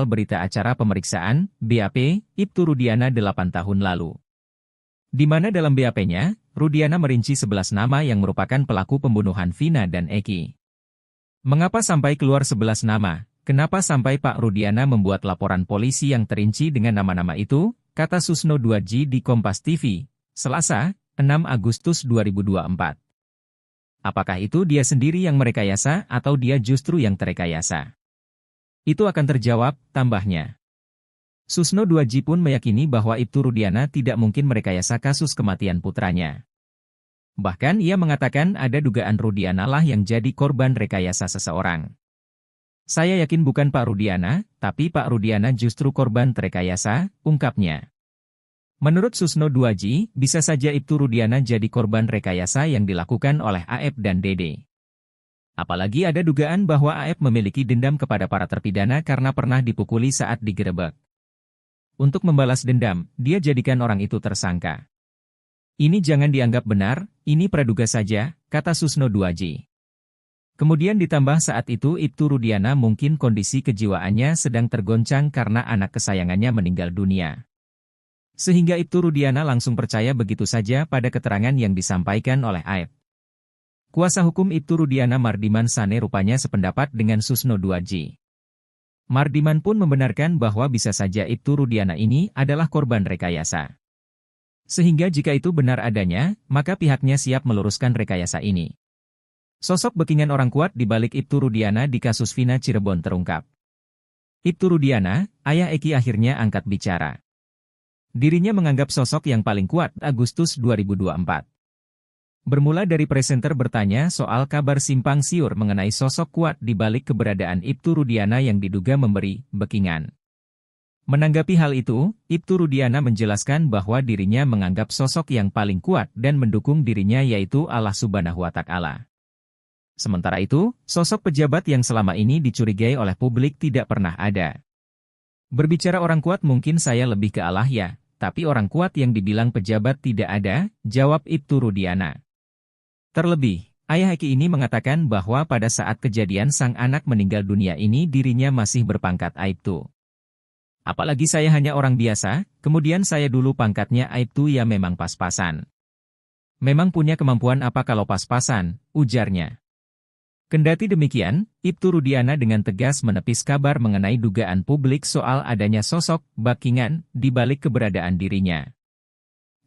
berita acara pemeriksaan, BAP, Ibtu Rudiana 8 tahun lalu. Di mana dalam BAP-nya, Rudiana merinci 11 nama yang merupakan pelaku pembunuhan Vina dan Eki. Mengapa sampai keluar 11 nama? Kenapa sampai Pak Rudiana membuat laporan polisi yang terinci dengan nama-nama itu? Kata Susno Duaji di Kompas TV, Selasa, 6 Agustus 2024. Apakah itu dia sendiri yang merekayasa atau dia justru yang terekayasa? Itu akan terjawab, tambahnya. Susno Duaji pun meyakini bahwa Ibtu Rudiana tidak mungkin merekayasa kasus kematian putranya. Bahkan ia mengatakan ada dugaan Rudiana lah yang jadi korban rekayasa seseorang. Saya yakin bukan Pak Rudiana, tapi Pak Rudiana justru korban terekayasa, ungkapnya. Menurut Susno Duaji, bisa saja Ibtu Rudiana jadi korban rekayasa yang dilakukan oleh AF dan Dede. Apalagi ada dugaan bahwa AF memiliki dendam kepada para terpidana karena pernah dipukuli saat digerebek. Untuk membalas dendam, dia jadikan orang itu tersangka. Ini jangan dianggap benar, ini praduga saja, kata Susno Duaji. Kemudian ditambah saat itu Ibtu Rudiana mungkin kondisi kejiwaannya sedang tergoncang karena anak kesayangannya meninggal dunia. Sehingga Ibtu Rudiana langsung percaya begitu saja pada keterangan yang disampaikan oleh AF. Kuasa hukum Ibtu Rudiana Mardiman Sane rupanya sependapat dengan Susno Duaji. Mardiman pun membenarkan bahwa bisa saja Ibtu Rudiana ini adalah korban rekayasa. Sehingga jika itu benar adanya, maka pihaknya siap meluruskan rekayasa ini. Sosok backingan orang kuat di balik Ibtu Rudiana di kasus Vina Cirebon terungkap. Ibtu Rudiana, ayah Eki akhirnya angkat bicara. Dirinya menganggap sosok yang paling kuat Agustus 2024. Bermula dari presenter bertanya soal kabar simpang siur mengenai sosok kuat di balik keberadaan Ibtu Rudiana yang diduga memberi backingan. Menanggapi hal itu, Ibtu Rudiana menjelaskan bahwa dirinya menganggap sosok yang paling kuat dan mendukung dirinya yaitu Allah Subhanahu wa Ta'ala. Sementara itu, sosok pejabat yang selama ini dicurigai oleh publik tidak pernah ada. Berbicara orang kuat mungkin saya lebih ke Allah ya, tapi orang kuat yang dibilang pejabat tidak ada, jawab Ibtu Rudiana. Terlebih, ayah Eki ini mengatakan bahwa pada saat kejadian sang anak meninggal dunia ini dirinya masih berpangkat Aibtu. Apalagi saya hanya orang biasa, kemudian saya dulu pangkatnya Aibtu ya memang pas-pasan. Memang punya kemampuan apa kalau pas-pasan, ujarnya. Kendati demikian, Ibtu Rudiana dengan tegas menepis kabar mengenai dugaan publik soal adanya sosok backingan di balik keberadaan dirinya.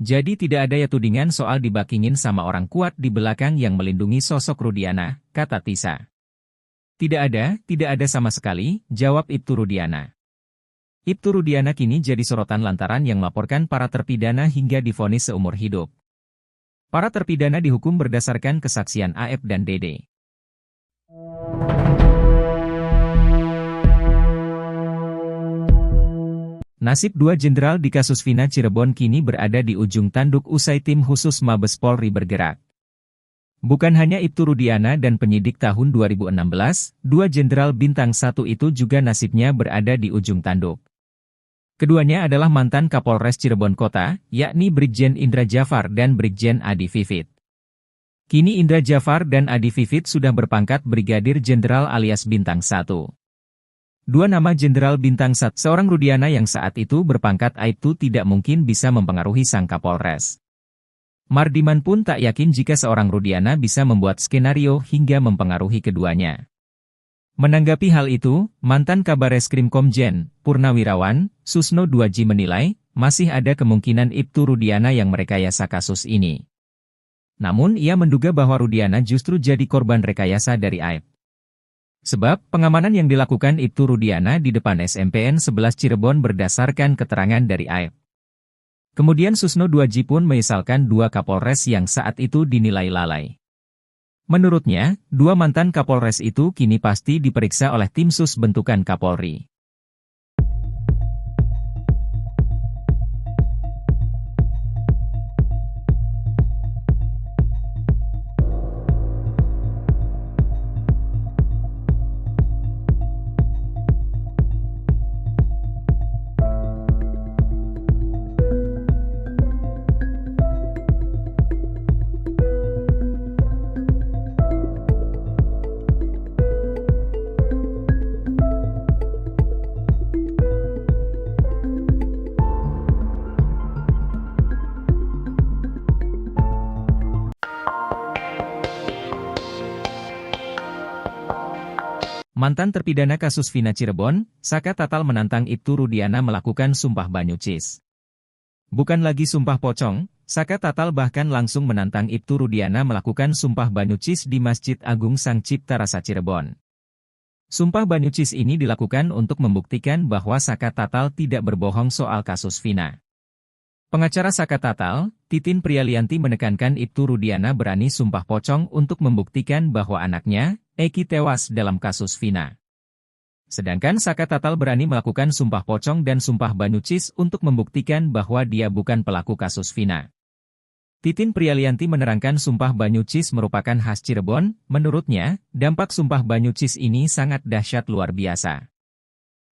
Jadi tidak ada ya tudingan soal dibackingin sama orang kuat di belakang yang melindungi sosok Rudiana, kata Tisa. Tidak ada sama sekali, jawab Ibtu Rudiana. Ibtu Rudiana kini jadi sorotan lantaran yang melaporkan para terpidana hingga divonis seumur hidup. Para terpidana dihukum berdasarkan kesaksian AF dan Dede. Nasib dua jenderal di kasus Vina Cirebon kini berada di ujung tanduk usai tim khusus Mabes Polri bergerak. Bukan hanya Ibtu Rudiana dan penyidik tahun 2016, dua jenderal bintang 1 itu juga nasibnya berada di ujung tanduk. Keduanya adalah mantan Kapolres Cirebon Kota, yakni Brigjen Indra Jafar dan Brigjen Adi Vivit. Kini Indra Jafar dan Adi Vivit sudah berpangkat Brigadir Jenderal alias Bintang 1. Dua nama Jenderal Bintang 1, seorang Rudiana yang saat itu berpangkat Aibtu tidak mungkin bisa mempengaruhi sang Kapolres. Mardiman pun tak yakin jika seorang Rudiana bisa membuat skenario hingga mempengaruhi keduanya. Menanggapi hal itu, mantan Kabareskrim Komjen, Purnawirawan, Susno Duaji menilai, masih ada kemungkinan Ibtu Rudiana yang merekayasa kasus ini. Namun ia menduga bahwa Rudiana justru jadi korban rekayasa dari AF. Sebab, pengamanan yang dilakukan Ibtu Rudiana di depan SMPN 11 Cirebon berdasarkan keterangan dari AF. Kemudian Susno Duaji pun menyesalkan dua Kapolres yang saat itu dinilai lalai. Menurutnya, dua mantan Kapolres itu kini pasti diperiksa oleh tim sus bentukan Kapolri. Mantan terpidana kasus Vina Cirebon, Saka Tatal menantang Ibtu Rudiana melakukan sumpah banyu cis. Bukan lagi sumpah pocong, Saka Tatal bahkan langsung menantang Ibtu Rudiana melakukan sumpah banyu cis di Masjid Agung Sang Cipta Rasa Cirebon. Sumpah banyu cis ini dilakukan untuk membuktikan bahwa Saka Tatal tidak berbohong soal kasus Vina. Pengacara Saka Tatal, Titin Prialianti menekankan Ibtu Rudiana berani sumpah pocong untuk membuktikan bahwa anaknya, Eki tewas dalam kasus Vina. Sedangkan Saka Tatal berani melakukan sumpah pocong dan sumpah banyu cis untuk membuktikan bahwa dia bukan pelaku kasus Vina. Titin Prialianti menerangkan sumpah banyu cis merupakan khas Cirebon, menurutnya, dampak sumpah banyu cis ini sangat dahsyat luar biasa.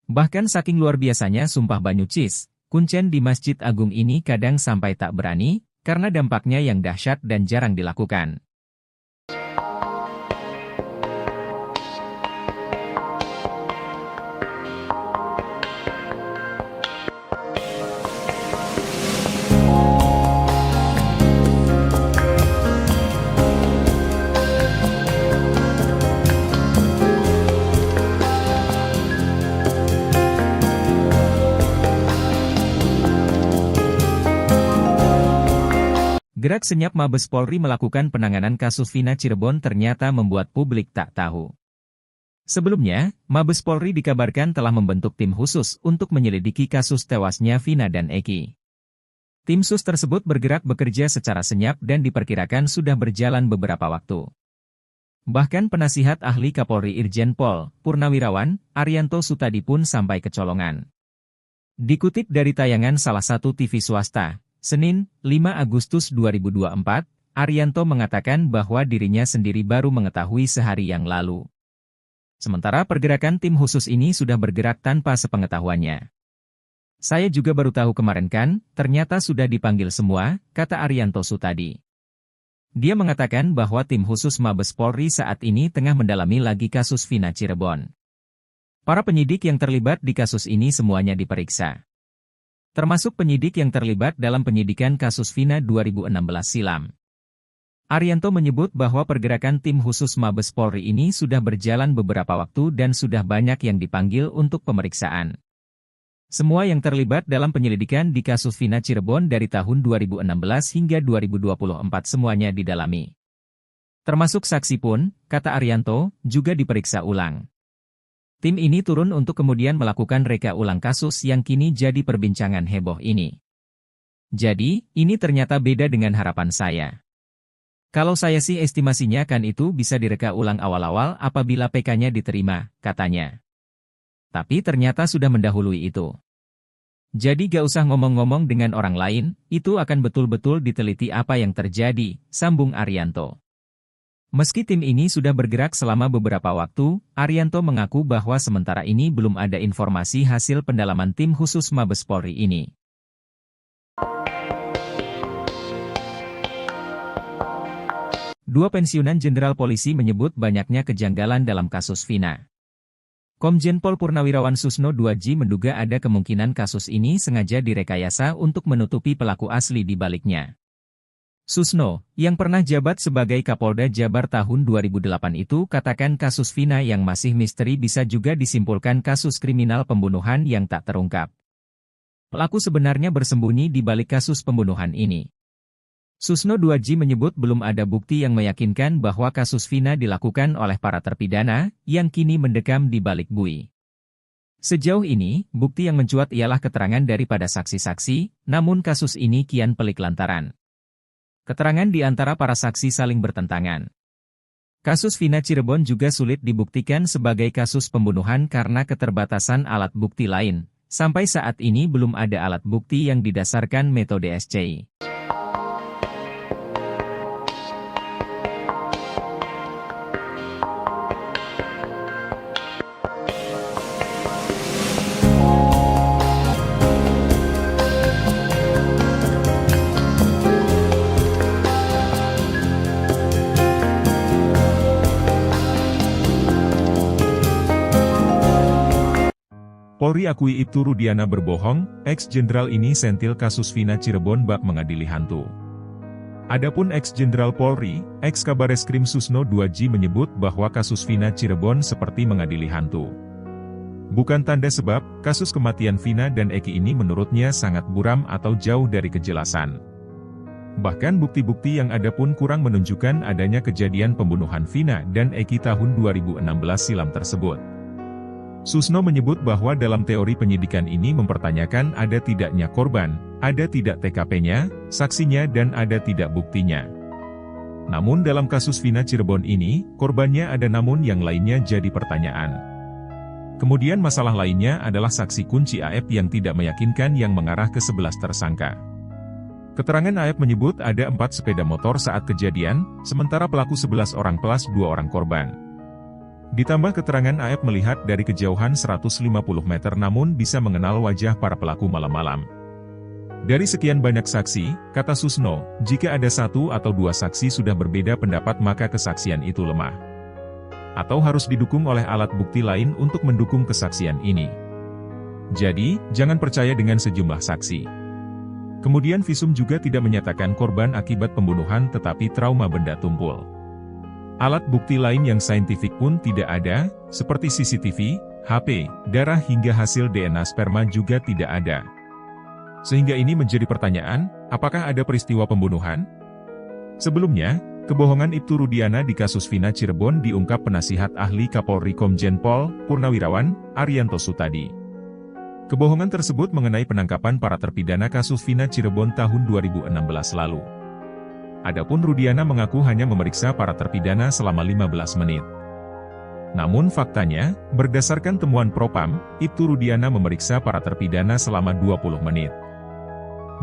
Bahkan saking luar biasanya sumpah banyu cis, kuncen di Masjid Agung ini kadang sampai tak berani, karena dampaknya yang dahsyat dan jarang dilakukan. Gerak senyap Mabes Polri melakukan penanganan kasus Vina Cirebon ternyata membuat publik tak tahu. Sebelumnya, Mabes Polri dikabarkan telah membentuk tim khusus untuk menyelidiki kasus tewasnya Vina dan Eki. Tim sus tersebut bergerak bekerja secara senyap dan diperkirakan sudah berjalan beberapa waktu. Bahkan penasihat ahli Kapolri Irjen Pol Purnawirawan Arianto Sutadi pun sampai kecolongan. Dikutip dari tayangan salah satu TV swasta, Senin, 5 Agustus 2024, Arianto mengatakan bahwa dirinya sendiri baru mengetahui sehari yang lalu. Sementara pergerakan tim khusus ini sudah bergerak tanpa sepengetahuannya. Saya juga baru tahu kemarin kan, ternyata sudah dipanggil semua, kata Arianto Sutadi. Dia mengatakan bahwa tim khusus Mabes Polri saat ini tengah mendalami lagi kasus Vina Cirebon. Para penyidik yang terlibat di kasus ini semuanya diperiksa. Termasuk penyidik yang terlibat dalam penyidikan kasus Vina 2016 silam. Arianto menyebut bahwa pergerakan tim khusus Mabes Polri ini sudah berjalan beberapa waktu dan sudah banyak yang dipanggil untuk pemeriksaan. Semua yang terlibat dalam penyelidikan di kasus Vina Cirebon dari tahun 2016 hingga 2024 semuanya didalami. Termasuk saksi pun, kata Arianto, juga diperiksa ulang. Tim ini turun untuk kemudian melakukan reka ulang kasus yang kini jadi perbincangan heboh ini. Jadi, ini ternyata beda dengan harapan saya. Kalau saya sih estimasinya kan itu bisa direka ulang awal-awal apabila PK-nya diterima, katanya. Tapi ternyata sudah mendahului itu. Jadi gak usah ngomong-ngomong dengan orang lain, itu akan betul-betul diteliti apa yang terjadi, sambung Arianto. Meski tim ini sudah bergerak selama beberapa waktu, Arianto mengaku bahwa sementara ini belum ada informasi hasil pendalaman tim khusus Mabes Polri ini. Dua pensiunan jenderal polisi menyebut banyaknya kejanggalan dalam kasus Vina. Komjen Pol Purnawirawan Susno 2J menduga ada kemungkinan kasus ini sengaja direkayasa untuk menutupi pelaku asli di baliknya. Susno, yang pernah jabat sebagai Kapolda Jabar tahun 2008 itu katakan kasus Vina yang masih misteri bisa juga disimpulkan kasus kriminal pembunuhan yang tak terungkap. Pelaku sebenarnya bersembunyi di balik kasus pembunuhan ini. Susno 2J menyebut belum ada bukti yang meyakinkan bahwa kasus Vina dilakukan oleh para terpidana, yang kini mendekam di balik bui. Sejauh ini, bukti yang mencuat ialah keterangan daripada saksi-saksi, namun kasus ini kian pelik lantaran keterangan di antara para saksi saling bertentangan. Kasus Vina Cirebon juga sulit dibuktikan sebagai kasus pembunuhan karena keterbatasan alat bukti lain. Sampai saat ini belum ada alat bukti yang didasarkan metode SCI. Polri akui Ibtu Rudiana berbohong, ex-jenderal ini sentil kasus Vina Cirebon bak mengadili hantu. Adapun ex-Jenderal Polri, ex-Kabareskrim Susno 2J menyebut bahwa kasus Vina Cirebon seperti mengadili hantu. Bukan tanda sebab, kasus kematian Vina dan Eki ini menurutnya sangat buram atau jauh dari kejelasan. Bahkan bukti-bukti yang ada pun kurang menunjukkan adanya kejadian pembunuhan Vina dan Eki tahun 2016 silam tersebut. Susno menyebut bahwa dalam teori penyidikan ini mempertanyakan ada tidaknya korban, ada tidak TKP-nya, saksinya dan ada tidak buktinya. Namun dalam kasus Vina Cirebon ini, korbannya ada namun yang lainnya jadi pertanyaan. Kemudian masalah lainnya adalah saksi kunci AF yang tidak meyakinkan yang mengarah ke 11 tersangka. Keterangan AF menyebut ada 4 sepeda motor saat kejadian, sementara pelaku 11 orang plus 2 orang korban. Ditambah keterangan AF melihat dari kejauhan 150 meter namun bisa mengenal wajah para pelaku malam-malam. Dari sekian banyak saksi, kata Susno, jika ada 1 atau 2 saksi sudah berbeda pendapat maka kesaksian itu lemah. Atau harus didukung oleh alat bukti lain untuk mendukung kesaksian ini. Jadi, jangan percaya dengan sejumlah saksi. Kemudian visum juga tidak menyatakan korban akibat pembunuhan tetapi trauma benda tumpul. Alat bukti lain yang saintifik pun tidak ada, seperti CCTV, HP, darah hingga hasil DNA sperma juga tidak ada. Sehingga ini menjadi pertanyaan, apakah ada peristiwa pembunuhan? Sebelumnya, kebohongan Ibtu Rudiana di kasus Vina Cirebon diungkap penasihat ahli Kapolri Komjen Pol Purnawirawan Arianto Sutadi. Kebohongan tersebut mengenai penangkapan para terpidana kasus Vina Cirebon tahun 2016 lalu. Adapun Rudiana mengaku hanya memeriksa para terpidana selama 15 menit. Namun faktanya, berdasarkan temuan Propam, Ibtu Rudiana memeriksa para terpidana selama 20 menit.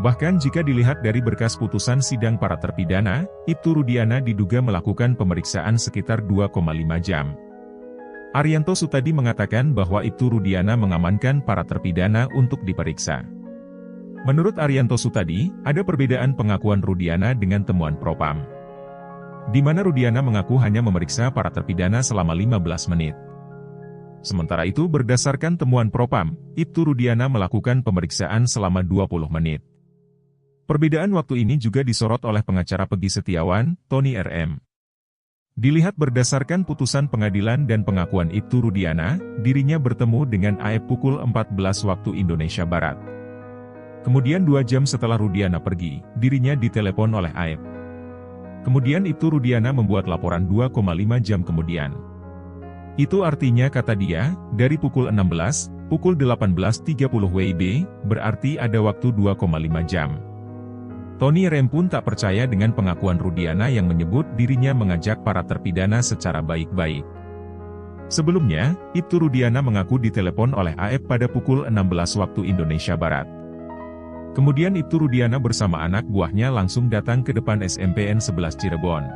Bahkan jika dilihat dari berkas putusan sidang para terpidana, Ibtu Rudiana diduga melakukan pemeriksaan sekitar 2,5 jam. Arianto Sutadi mengatakan bahwa Ibtu Rudiana mengamankan para terpidana untuk diperiksa. Menurut Arianto Sutadi, ada perbedaan pengakuan Rudiana dengan temuan Propam, di mana Rudiana mengaku hanya memeriksa para terpidana selama 15 menit. Sementara itu berdasarkan temuan Propam, Ibtu Rudiana melakukan pemeriksaan selama 20 menit. Perbedaan waktu ini juga disorot oleh pengacara Peggy Setiawan, Tony RM. Dilihat berdasarkan putusan pengadilan dan pengakuan Ibtu Rudiana, dirinya bertemu dengan AF pukul 14 waktu Indonesia Barat. Kemudian 2 jam setelah Rudiana pergi, dirinya ditelepon oleh AF. Kemudian Ibtu Rudiana membuat laporan 2,5 jam kemudian. Itu artinya kata dia, dari pukul 16, pukul 18.30 WIB, berarti ada waktu 2,5 jam. Tony Rem pun tak percaya dengan pengakuan Rudiana yang menyebut dirinya mengajak para terpidana secara baik-baik. Sebelumnya, Ibtu Rudiana mengaku ditelepon oleh AF pada pukul 16 waktu Indonesia Barat. Kemudian Ibtu Rudiana bersama anak buahnya langsung datang ke depan SMPN 11 Cirebon.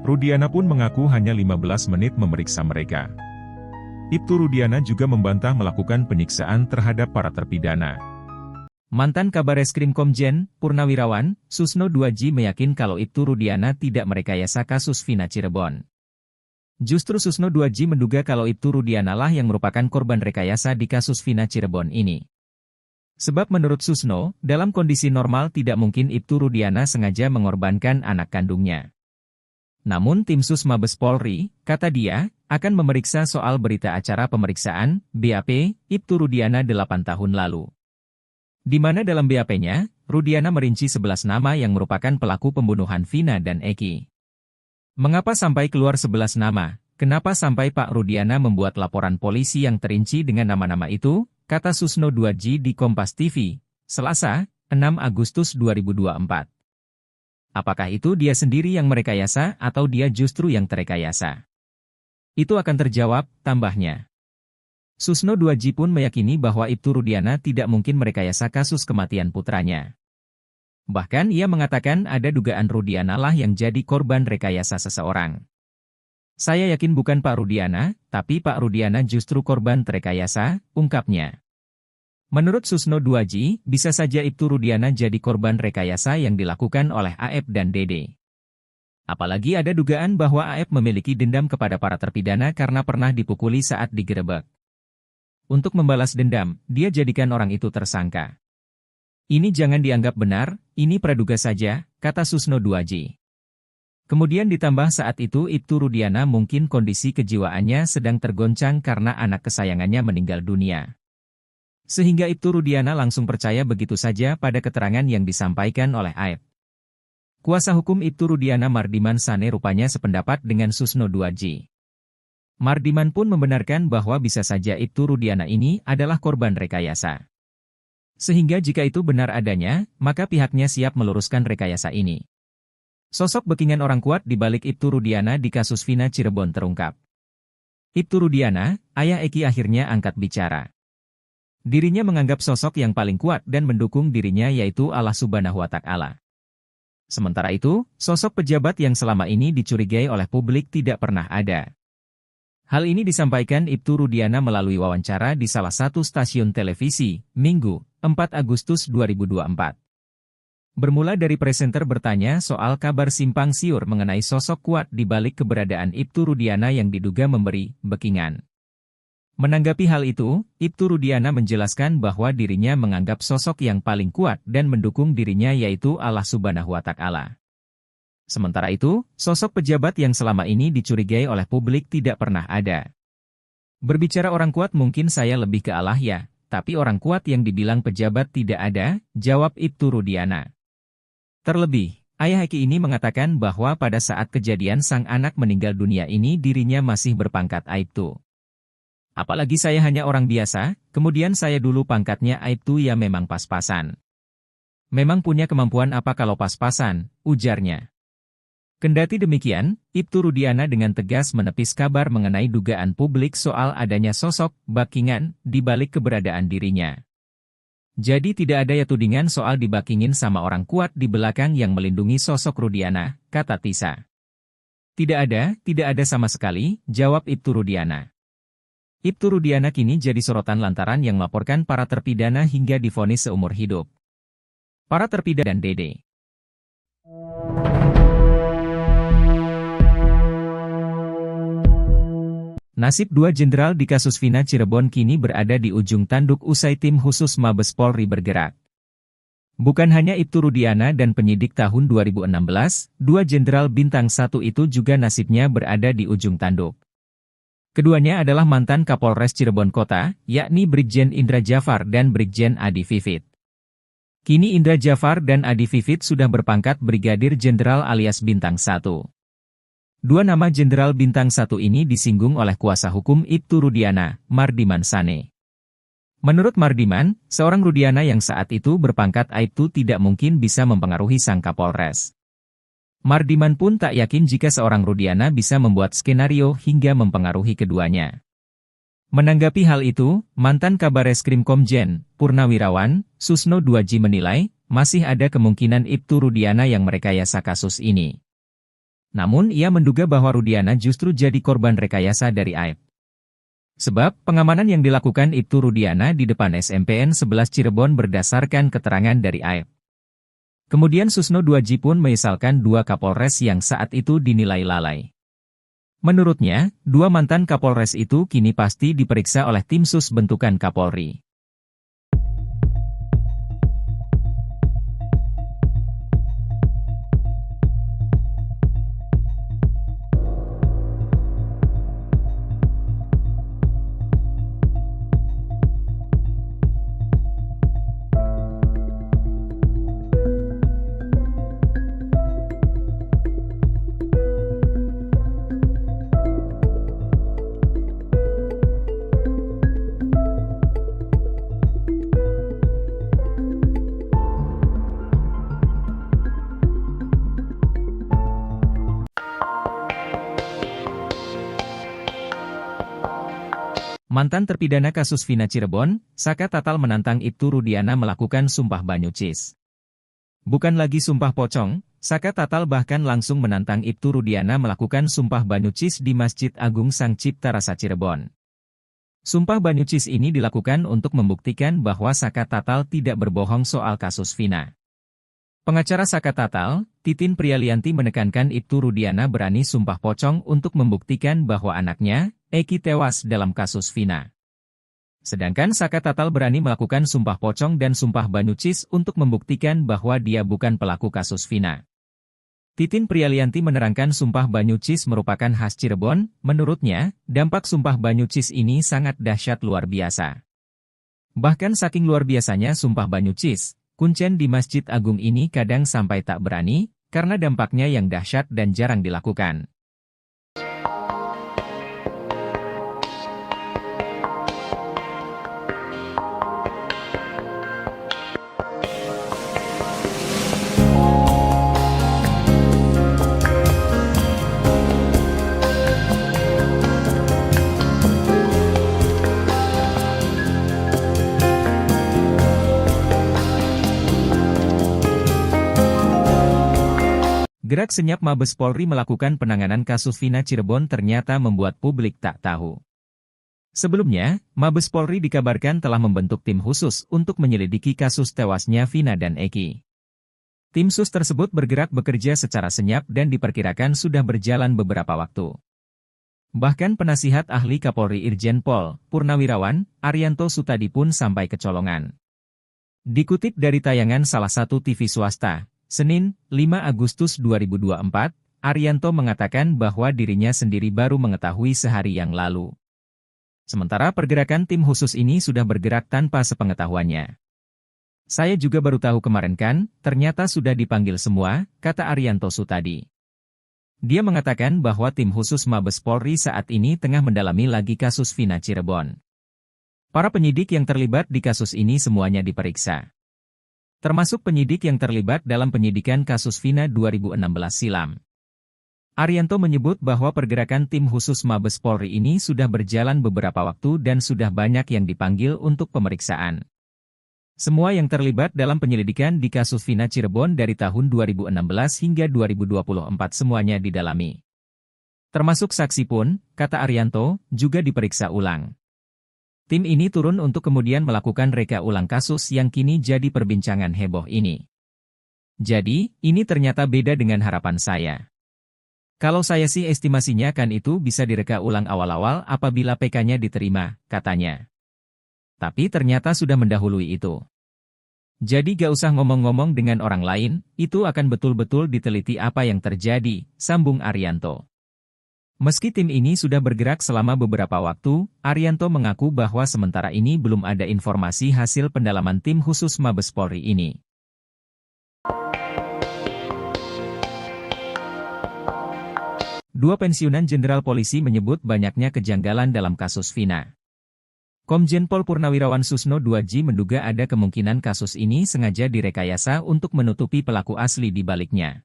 Rudiana pun mengaku hanya 15 menit memeriksa mereka. Ibtu Rudiana juga membantah melakukan penyiksaan terhadap para terpidana. Mantan Kabareskrim Komjen Purnawirawan Susno 2J meyakin kalau Ibtu Rudiana tidak merekayasa kasus Vina Cirebon. Justru Susno 2J menduga kalau Ibtu Rudiana lah yang merupakan korban rekayasa di kasus Vina Cirebon ini. Sebab menurut Susno, dalam kondisi normal tidak mungkin Ibtu Rudiana sengaja mengorbankan anak kandungnya. Namun tim Sus Mabes Polri, kata dia, akan memeriksa soal berita acara pemeriksaan, BAP, Ibtu Rudiana 8 tahun lalu. Di mana dalam BAP-nya, Rudiana merinci 11 nama yang merupakan pelaku pembunuhan Vina dan Eki. Mengapa sampai keluar 11 nama? Kenapa sampai Pak Rudiana membuat laporan polisi yang terinci dengan nama-nama itu? Kata Susno 2J di Kompas TV, Selasa, 6 Agustus 2024. Apakah itu dia sendiri yang merekayasa atau dia justru yang terekayasa? Itu akan terjawab, tambahnya. Susno 2J pun meyakini bahwa Ibtu Rudiana tidak mungkin merekayasa kasus kematian putranya. Bahkan ia mengatakan ada dugaan Rudiana lah yang jadi korban rekayasa seseorang. Saya yakin bukan Pak Rudiana, tapi Pak Rudiana justru korban terekayasa, ungkapnya. Menurut Susno 2J, bisa saja Ibtu Rudiana jadi korban rekayasa yang dilakukan oleh AF dan Dede. Apalagi ada dugaan bahwa AF memiliki dendam kepada para terpidana karena pernah dipukuli saat digerebek. Untuk membalas dendam, dia jadikan orang itu tersangka. Ini jangan dianggap benar, ini praduga saja, kata Susno Duaji. Kemudian ditambah saat itu Ibtu Rudiana mungkin kondisi kejiwaannya sedang tergoncang karena anak kesayangannya meninggal dunia. Sehingga Ibtu Rudiana langsung percaya begitu saja pada keterangan yang disampaikan oleh Aib. Kuasa hukum Ibtu Rudiana Mardiman Sane rupanya sependapat dengan Susno Duaji. Mardiman pun membenarkan bahwa bisa saja Ibtu Rudiana ini adalah korban rekayasa. Sehingga jika itu benar adanya, maka pihaknya siap meluruskan rekayasa ini. Sosok backingan orang kuat di balik Ibtu Rudiana di kasus Vina Cirebon terungkap. Ibtu Rudiana, ayah Eki akhirnya angkat bicara. Dirinya menganggap sosok yang paling kuat dan mendukung dirinya yaitu Allah Subhanahu wa Ta'ala. Sementara itu, sosok pejabat yang selama ini dicurigai oleh publik tidak pernah ada. Hal ini disampaikan Ibtu Rudiana melalui wawancara di salah satu stasiun televisi, Minggu, 4 Agustus 2024. Bermula dari presenter bertanya soal kabar simpang siur mengenai sosok kuat di balik keberadaan Ibtu Rudiana yang diduga memberi backingan. Menanggapi hal itu, Ibtu Rudiana menjelaskan bahwa dirinya menganggap sosok yang paling kuat dan mendukung dirinya yaitu Allah Subhanahu wa Ta'ala. Sementara itu, sosok pejabat yang selama ini dicurigai oleh publik tidak pernah ada. Berbicara orang kuat mungkin saya lebih ke Allah ya, tapi orang kuat yang dibilang pejabat tidak ada, jawab Ibtu Rudiana. Terlebih, ayah Eki ini mengatakan bahwa pada saat kejadian sang anak meninggal dunia ini dirinya masih berpangkat Aibtu. Apalagi saya hanya orang biasa, kemudian saya dulu pangkatnya Aibtu ya memang pas-pasan. Memang punya kemampuan apa kalau pas-pasan, ujarnya. Kendati demikian, Ibtu Rudiana dengan tegas menepis kabar mengenai dugaan publik soal adanya sosok backingan di balik keberadaan dirinya. Jadi tidak ada ya tudingan soal dibackingin sama orang kuat di belakang yang melindungi sosok Rudiana, kata Tisa. Tidak ada sama sekali, jawab Ibtu Rudiana. Ibtu Rudiana kini jadi sorotan lantaran yang melaporkan para terpidana hingga divonis seumur hidup. Para terpidana dan Dede. Nasib dua jenderal di kasus Vina Cirebon kini berada di ujung tanduk usai tim khusus Mabes Polri bergerak. Bukan hanya Ibtu Rudiana dan penyidik tahun 2016, dua jenderal bintang 1 itu juga nasibnya berada di ujung tanduk. Keduanya adalah mantan Kapolres Cirebon Kota, yakni Brigjen Indra Jafar dan Brigjen Adi Vivit. Kini Indra Jafar dan Adi Vivit sudah berpangkat Brigadir Jenderal alias Bintang 1. Dua nama Jenderal Bintang 1 ini disinggung oleh kuasa hukum Ibtu Rudiana, Mardiman Sane. Menurut Mardiman, seorang Rudiana yang saat itu berpangkat Aibtu tidak mungkin bisa mempengaruhi sang Kapolres. Mardiman pun tak yakin jika seorang Rudiana bisa membuat skenario hingga mempengaruhi keduanya. Menanggapi hal itu, mantan Kabareskrim Komjen, Purnawirawan, Susno Duaji menilai, masih ada kemungkinan Ibtu Rudiana yang merekayasa kasus ini. Namun ia menduga bahwa Rudiana justru jadi korban rekayasa dari Aib. Sebab, pengamanan yang dilakukan Ibtu Rudiana di depan SMPN 11 Cirebon berdasarkan keterangan dari Aib. Kemudian Susno Duaji pun menyesalkan dua Kapolres yang saat itu dinilai lalai. Menurutnya, dua mantan Kapolres itu kini pasti diperiksa oleh tim sus bentukan Kapolri. Mantan terpidana kasus Vina Cirebon, Saka Tatal menantang Ibtu Rudiana melakukan sumpah banyucis. Bukan lagi sumpah pocong, Saka Tatal bahkan langsung menantang Ibtu Rudiana melakukan sumpah banyucis di Masjid Agung Sang Cipta Rasa Cirebon. Sumpah banyucis ini dilakukan untuk membuktikan bahwa Saka Tatal tidak berbohong soal kasus Vina. Pengacara Saka Tatal, Titin Prialianti menekankan Ibtu Rudiana berani sumpah pocong untuk membuktikan bahwa anaknya, Eki tewas dalam kasus Vina. Sedangkan Saka Tatal berani melakukan sumpah pocong dan sumpah banyucis untuk membuktikan bahwa dia bukan pelaku kasus Vina. Titin Prialianti menerangkan sumpah banyucis merupakan khas Cirebon. Menurutnya, dampak sumpah banyucis ini sangat dahsyat luar biasa. Bahkan saking luar biasanya sumpah banyucis, kuncen di Masjid Agung ini kadang sampai tak berani, karena dampaknya yang dahsyat dan jarang dilakukan. Gerak senyap Mabes Polri melakukan penanganan kasus Vina Cirebon ternyata membuat publik tak tahu. Sebelumnya, Mabes Polri dikabarkan telah membentuk tim khusus untuk menyelidiki kasus tewasnya Vina dan Eki. Tim sus tersebut bergerak bekerja secara senyap dan diperkirakan sudah berjalan beberapa waktu. Bahkan penasihat ahli Kapolri Irjen Pol Purnawirawan Arianto Sutadi pun sampai kecolongan. Dikutip dari tayangan salah satu TV swasta, Senin, 5 Agustus 2024, Arianto mengatakan bahwa dirinya sendiri baru mengetahui sehari yang lalu. Sementara pergerakan tim khusus ini sudah bergerak tanpa sepengetahuannya. Saya juga baru tahu kemarin kan, ternyata sudah dipanggil semua, kata Arianto Sutadi. Dia mengatakan bahwa tim khusus Mabes Polri saat ini tengah mendalami lagi kasus Vina Cirebon. Para penyidik yang terlibat di kasus ini semuanya diperiksa. Termasuk penyidik yang terlibat dalam penyidikan kasus Vina 2016 silam. Arianto menyebut bahwa pergerakan tim khusus Mabes Polri ini sudah berjalan beberapa waktu dan sudah banyak yang dipanggil untuk pemeriksaan. Semua yang terlibat dalam penyelidikan di kasus Vina Cirebon dari tahun 2016 hingga 2024 semuanya didalami. Termasuk saksi pun, kata Arianto, juga diperiksa ulang. Tim ini turun untuk kemudian melakukan reka ulang kasus yang kini jadi perbincangan heboh ini. Jadi, ini ternyata beda dengan harapan saya. Kalau saya sih estimasinya kan itu bisa direka ulang awal-awal apabila PK-nya diterima, katanya. Tapi ternyata sudah mendahului itu. Jadi gak usah ngomong-ngomong dengan orang lain, itu akan betul-betul diteliti apa yang terjadi, sambung Arianto. Meski tim ini sudah bergerak selama beberapa waktu, Arianto mengaku bahwa sementara ini belum ada informasi hasil pendalaman tim khusus Mabes Polri ini. Dua pensiunan jenderal polisi menyebut banyaknya kejanggalan dalam kasus Vina. Komjen Pol Purnawirawan Susno 2J menduga ada kemungkinan kasus ini sengaja direkayasa untuk menutupi pelaku asli di baliknya.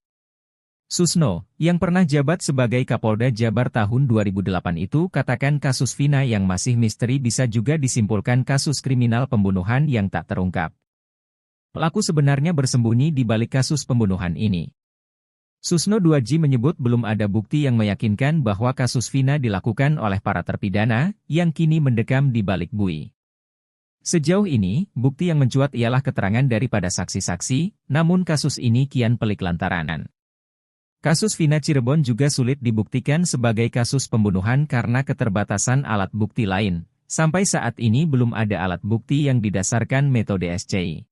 Susno, yang pernah jabat sebagai Kapolda Jabar tahun 2008 itu katakan kasus Vina yang masih misteri bisa juga disimpulkan kasus kriminal pembunuhan yang tak terungkap. Pelaku sebenarnya bersembunyi di balik kasus pembunuhan ini. Susno 2J menyebut belum ada bukti yang meyakinkan bahwa kasus Vina dilakukan oleh para terpidana yang kini mendekam di balik bui. Sejauh ini, bukti yang mencuat ialah keterangan daripada saksi-saksi, namun kasus ini kian pelik lantaran kasus Vina Cirebon juga sulit dibuktikan sebagai kasus pembunuhan karena keterbatasan alat bukti lain. Sampai saat ini belum ada alat bukti yang didasarkan metode SCI.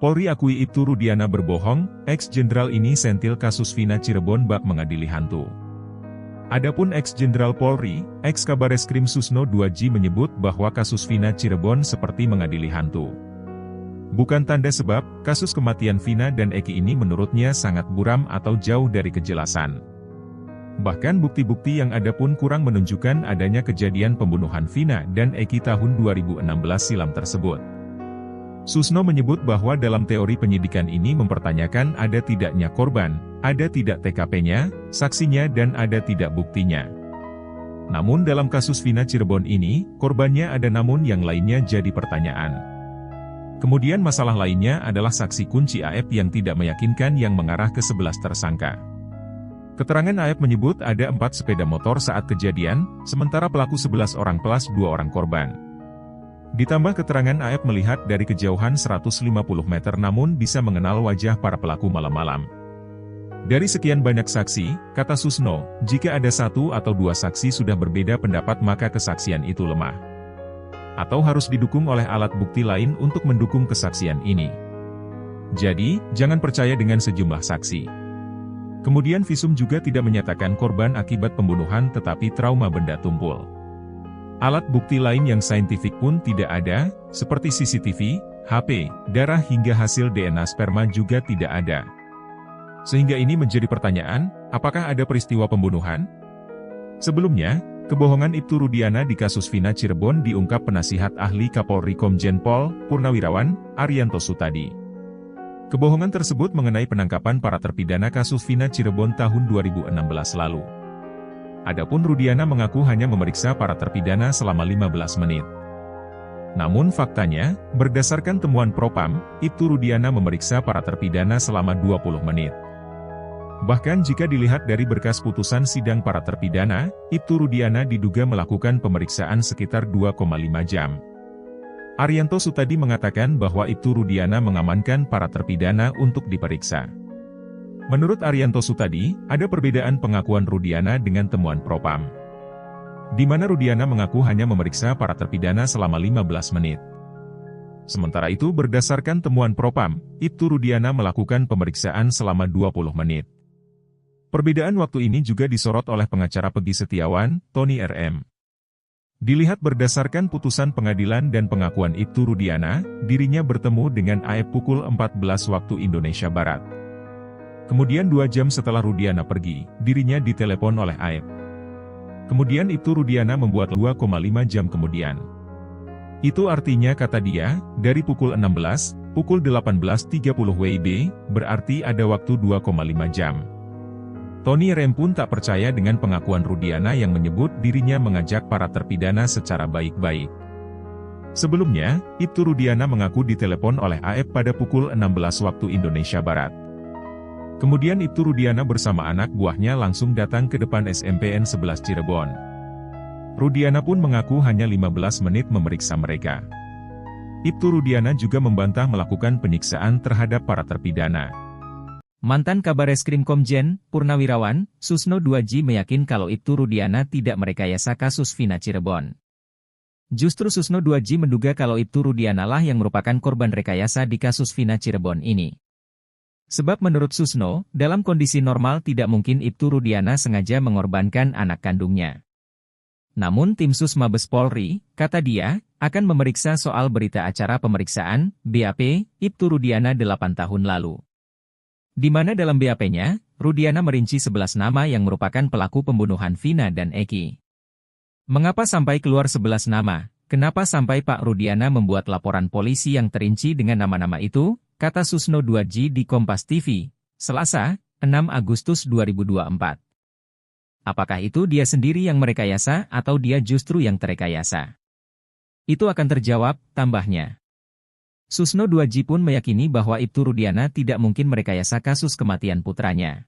Polri akui Ibtu Rudiana berbohong, ex-jenderal ini sentil kasus Vina Cirebon bak mengadili hantu. Adapun ex-jenderal Polri, ex-Kabareskrim Susno 2J menyebut bahwa kasus Vina Cirebon seperti mengadili hantu. Bukan tanda sebab, kasus kematian Vina dan Eki ini menurutnya sangat buram atau jauh dari kejelasan. Bahkan bukti-bukti yang ada pun kurang menunjukkan adanya kejadian pembunuhan Vina dan Eki tahun 2016 silam tersebut. Susno menyebut bahwa dalam teori penyidikan ini mempertanyakan ada tidaknya korban, ada tidak TKP-nya, saksinya dan ada tidak buktinya. Namun dalam kasus Vina Cirebon ini, korbannya ada namun yang lainnya jadi pertanyaan. Kemudian masalah lainnya adalah saksi kunci AF yang tidak meyakinkan yang mengarah ke 11 tersangka. Keterangan AF menyebut ada 4 sepeda motor saat kejadian, sementara pelaku 11 orang plus 2 orang korban. Ditambah keterangan AF melihat dari kejauhan 150 meter namun bisa mengenal wajah para pelaku malam-malam. Dari sekian banyak saksi, kata Susno, jika ada 1 atau 2 saksi sudah berbeda pendapat maka kesaksian itu lemah. Atau harus didukung oleh alat bukti lain untuk mendukung kesaksian ini. Jadi, jangan percaya dengan sejumlah saksi. Kemudian visum juga tidak menyatakan korban akibat pembunuhan tetapi trauma benda tumpul. Alat bukti lain yang saintifik pun tidak ada, seperti CCTV, HP, darah hingga hasil DNA sperma juga tidak ada. Sehingga ini menjadi pertanyaan, apakah ada peristiwa pembunuhan? Sebelumnya, kebohongan Ibtu Rudiana di kasus Vina Cirebon diungkap penasihat ahli Kapolri Komjen Pol Purnawirawan Arianto Sutadi. Kebohongan tersebut mengenai penangkapan para terpidana kasus Vina Cirebon tahun 2016 lalu. Adapun Rudiana mengaku hanya memeriksa para terpidana selama 15 menit. Namun faktanya, berdasarkan temuan Propam, Ibtu Rudiana memeriksa para terpidana selama 20 menit. Bahkan jika dilihat dari berkas putusan sidang para terpidana, Ibtu Rudiana diduga melakukan pemeriksaan sekitar 2,5 jam. Arianto Sutadi mengatakan bahwa Ibtu Rudiana mengamankan para terpidana untuk diperiksa. Menurut Arianto Sutadi, ada perbedaan pengakuan Rudiana dengan temuan Propam. Di mana Rudiana mengaku hanya memeriksa para terpidana selama 15 menit. Sementara itu berdasarkan temuan Propam, Ibtu Rudiana melakukan pemeriksaan selama 20 menit. Perbedaan waktu ini juga disorot oleh pengacara Peggy Setiawan, Tony RM. Dilihat berdasarkan putusan pengadilan dan pengakuan Ibtu Rudiana, dirinya bertemu dengan AF pukul 14 waktu Indonesia Barat. Kemudian 2 jam setelah Rudiana pergi, dirinya ditelepon oleh AF. Kemudian Ibtu Rudiana membuat 2,5 jam kemudian. Itu artinya kata dia, dari pukul 16, pukul 18.30 WIB, berarti ada waktu 2,5 jam. Tony Rem pun tak percaya dengan pengakuan Rudiana yang menyebut dirinya mengajak para terpidana secara baik-baik. Sebelumnya, Ibtu Rudiana mengaku ditelepon oleh AF pada pukul 16 waktu Indonesia Barat. Kemudian Ibtu Rudiana bersama anak buahnya langsung datang ke depan SMPN 11 Cirebon. Rudiana pun mengaku hanya 15 menit memeriksa mereka. Ibtu Rudiana juga membantah melakukan penyiksaan terhadap para terpidana. Mantan Kabareskrim Komjen Purnawirawan Susno 2J meyakin kalau Ibtu Rudiana tidak merekayasa kasus Vina Cirebon. Justru Susno 2J menduga kalau Ibtu Rudiana lah yang merupakan korban rekayasa di kasus Vina Cirebon ini. Sebab menurut Susno, dalam kondisi normal tidak mungkin Ibtu Rudiana sengaja mengorbankan anak kandungnya. Namun tim Sus Mabes Polri, kata dia, akan memeriksa soal berita acara pemeriksaan BAP Ibtu Rudiana 8 tahun lalu. Di mana dalam BAP-nya, Rudiana merinci 11 nama yang merupakan pelaku pembunuhan Vina dan Eki. Mengapa sampai keluar 11 nama? Kenapa sampai Pak Rudiana membuat laporan polisi yang terinci dengan nama-nama itu? Kata Susno 2J di Kompas TV, Selasa, 6 Agustus 2024. Apakah itu dia sendiri yang merekayasa atau dia justru yang terekayasa? Itu akan terjawab, tambahnya. Susno 2J pun meyakini bahwa Ibtu Rudiana tidak mungkin merekayasa kasus kematian putranya.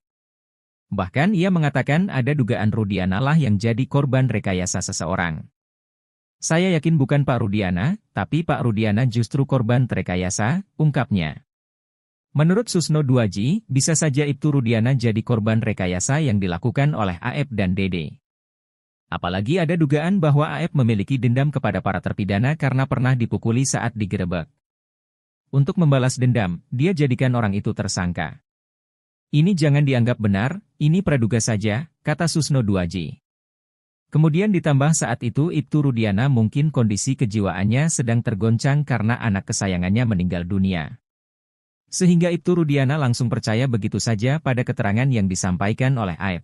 Bahkan ia mengatakan ada dugaan Rudiana lah yang jadi korban rekayasa seseorang. Saya yakin bukan Pak Rudiana, tapi Pak Rudiana justru korban terekayasa, ungkapnya. Menurut Susno 2J, bisa saja Ibtu Rudiana jadi korban rekayasa yang dilakukan oleh AF dan Dede. Apalagi ada dugaan bahwa AF memiliki dendam kepada para terpidana karena pernah dipukuli saat digerebek. Untuk membalas dendam, dia jadikan orang itu tersangka. Ini jangan dianggap benar, ini praduga saja, kata Susno 2J. Kemudian ditambah saat itu Ibtu Rudiana mungkin kondisi kejiwaannya sedang tergoncang karena anak kesayangannya meninggal dunia. Sehingga Ibtu Rudiana langsung percaya begitu saja pada keterangan yang disampaikan oleh AF.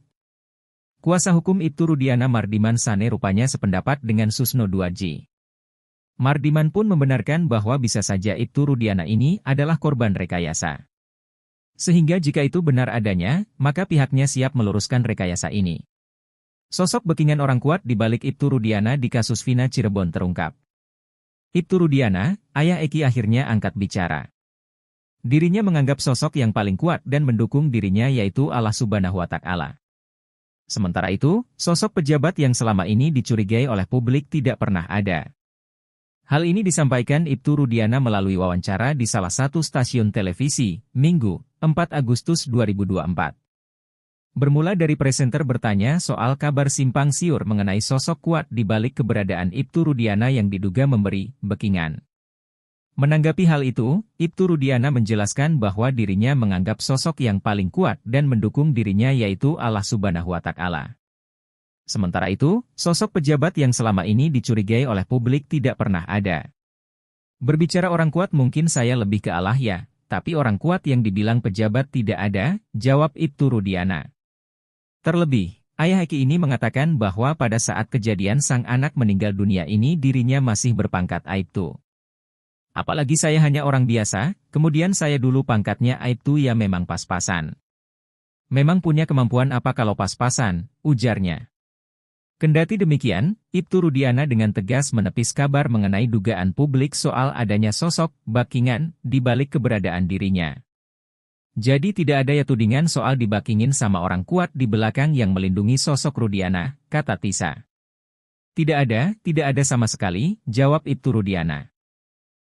Kuasa hukum Ibtu Rudiana Mardiman Sane rupanya sependapat dengan Susno 2J. Mardiman pun membenarkan bahwa bisa saja Ibtu Rudiana ini adalah korban rekayasa. Sehingga jika itu benar adanya, maka pihaknya siap meluruskan rekayasa ini. Sosok backingan orang kuat di balik Ibtu Rudiana di kasus Vina Cirebon terungkap. Ibtu Rudiana, ayah Eki akhirnya angkat bicara. Dirinya menganggap sosok yang paling kuat dan mendukung dirinya yaitu Allah Subhanahu wa Ta'ala. Sementara itu, sosok pejabat yang selama ini dicurigai oleh publik tidak pernah ada. Hal ini disampaikan Ibtu Rudiana melalui wawancara di salah satu stasiun televisi, Minggu, 4 Agustus 2024. Bermula dari presenter bertanya soal kabar simpang siur mengenai sosok kuat di balik keberadaan Ibtu Rudiana yang diduga memberi backingan. Menanggapi hal itu, Ibtu Rudiana menjelaskan bahwa dirinya menganggap sosok yang paling kuat dan mendukung dirinya yaitu Allah Subhanahu wa Ta'ala. Sementara itu, sosok pejabat yang selama ini dicurigai oleh publik tidak pernah ada. Berbicara orang kuat mungkin saya lebih ke Allah ya, tapi orang kuat yang dibilang pejabat tidak ada, jawab Ibtu Rudiana. Terlebih, ayah Eki ini mengatakan bahwa pada saat kejadian sang anak meninggal dunia ini dirinya masih berpangkat Aibtu. Apalagi saya hanya orang biasa, kemudian saya dulu pangkatnya Aibtu ya memang pas-pasan. Memang punya kemampuan apa kalau pas-pasan, ujarnya. Kendati demikian, Ibtu Rudiana dengan tegas menepis kabar mengenai dugaan publik soal adanya sosok backingan di balik keberadaan dirinya. Jadi tidak ada ya tudingan soal dibakingin sama orang kuat di belakang yang melindungi sosok Rudiana, kata Tisa. Tidak ada sama sekali, jawab Ibtu Rudiana.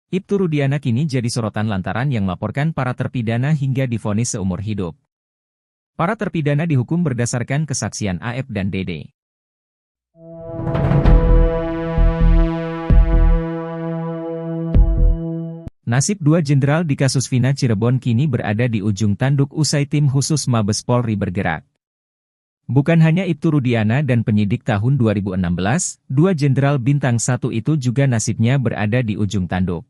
Ibtu Rudiana kini jadi sorotan lantaran yang melaporkan para terpidana hingga divonis seumur hidup. Para terpidana dihukum berdasarkan kesaksian AF dan Dede. Nasib dua jenderal di kasus Vina Cirebon kini berada di ujung tanduk usai tim khusus Mabes Polri bergerak. Bukan hanya Ibtu Rudiana dan penyidik tahun 2016, dua jenderal bintang 1 itu juga nasibnya berada di ujung tanduk.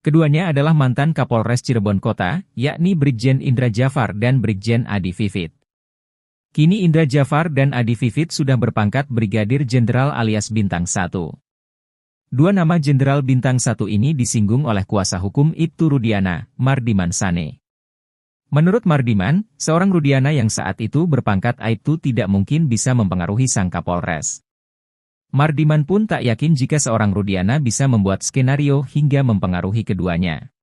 Keduanya adalah mantan Kapolres Cirebon Kota, yakni Brigjen Indra Jafar dan Brigjen Adi Vivit. Kini Indra Jafar dan Adi Vivit sudah berpangkat Brigadir Jenderal alias Bintang 1. Dua nama Jenderal Bintang 1 ini disinggung oleh kuasa hukum Ibtu Rudiana, Mardiman Sane. Menurut Mardiman, seorang Rudiana yang saat itu berpangkat Aibtu tidak mungkin bisa mempengaruhi sang Kapolres. Mardiman pun tak yakin jika seorang Rudiana bisa membuat skenario hingga mempengaruhi keduanya.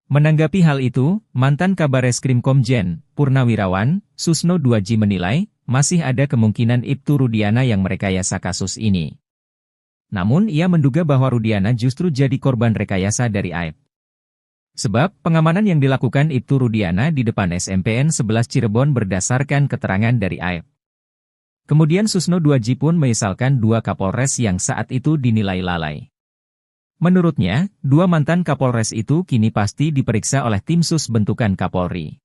Menanggapi hal itu, mantan Kabareskrim Komjen, Purnawirawan, Susno 2J menilai, masih ada kemungkinan Ibtu Rudiana yang merekayasa kasus ini. Namun ia menduga bahwa Rudiana justru jadi korban rekayasa dari Aib. Sebab, pengamanan yang dilakukan Ibtu Rudiana di depan SMPN 11 Cirebon berdasarkan keterangan dari Aib. Kemudian Susno 2J pun menyesalkan dua Kapolres yang saat itu dinilai lalai. Menurutnya, dua mantan Kapolres itu kini pasti diperiksa oleh tim sus bentukan Kapolri.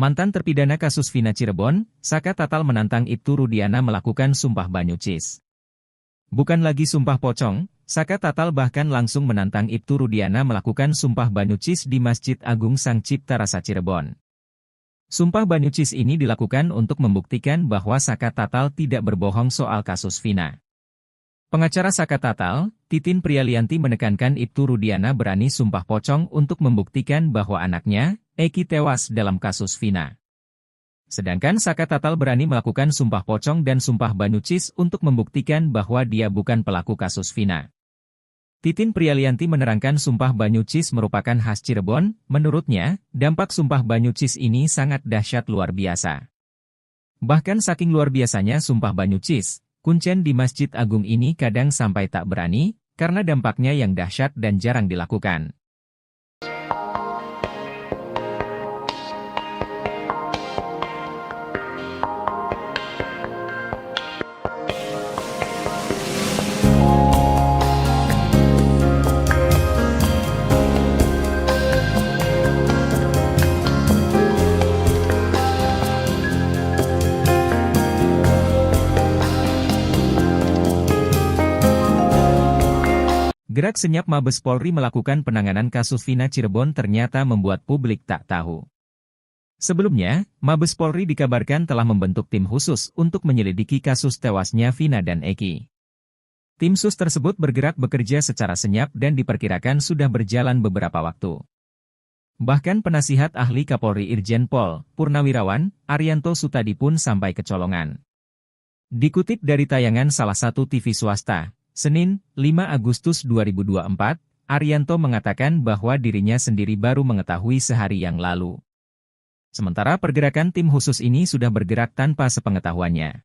Mantan terpidana kasus Vina Cirebon, Saka Tatal menantang Ibtu Rudiana melakukan sumpah Banyucis. Bukan lagi sumpah pocong, Saka Tatal bahkan langsung menantang Ibtu Rudiana melakukan sumpah Banyucis di Masjid Agung Sang Cipta Rasa Cirebon. Sumpah Banyucis ini dilakukan untuk membuktikan bahwa Saka Tatal tidak berbohong soal kasus Vina. Pengacara Saka Tatal, Titin Prialianti menekankan Ibtu Rudiana berani sumpah pocong untuk membuktikan bahwa anaknya, Eki tewas dalam kasus Vina. Sedangkan Saka Tatal berani melakukan sumpah pocong dan sumpah Banyucis untuk membuktikan bahwa dia bukan pelaku kasus Vina. Titin Prialianti menerangkan sumpah Banyucis merupakan khas Cirebon, menurutnya, dampak sumpah Banyucis ini sangat dahsyat luar biasa. Bahkan saking luar biasanya sumpah Banyucis, kuncen di Masjid Agung ini kadang sampai tak berani, karena dampaknya yang dahsyat dan jarang dilakukan. Gerak senyap Mabes Polri melakukan penanganan kasus Vina Cirebon ternyata membuat publik tak tahu. Sebelumnya, Mabes Polri dikabarkan telah membentuk tim khusus untuk menyelidiki kasus tewasnya Vina dan Eki. Tim sus tersebut bergerak bekerja secara senyap dan diperkirakan sudah berjalan beberapa waktu. Bahkan penasihat ahli Kapolri Irjen Pol Purnawirawan Arianto Sutadi pun sampai kecolongan. Dikutip dari tayangan salah satu TV swasta, Senin, 5 Agustus 2024, Arianto mengatakan bahwa dirinya sendiri baru mengetahui sehari yang lalu. Sementara pergerakan tim khusus ini sudah bergerak tanpa sepengetahuannya.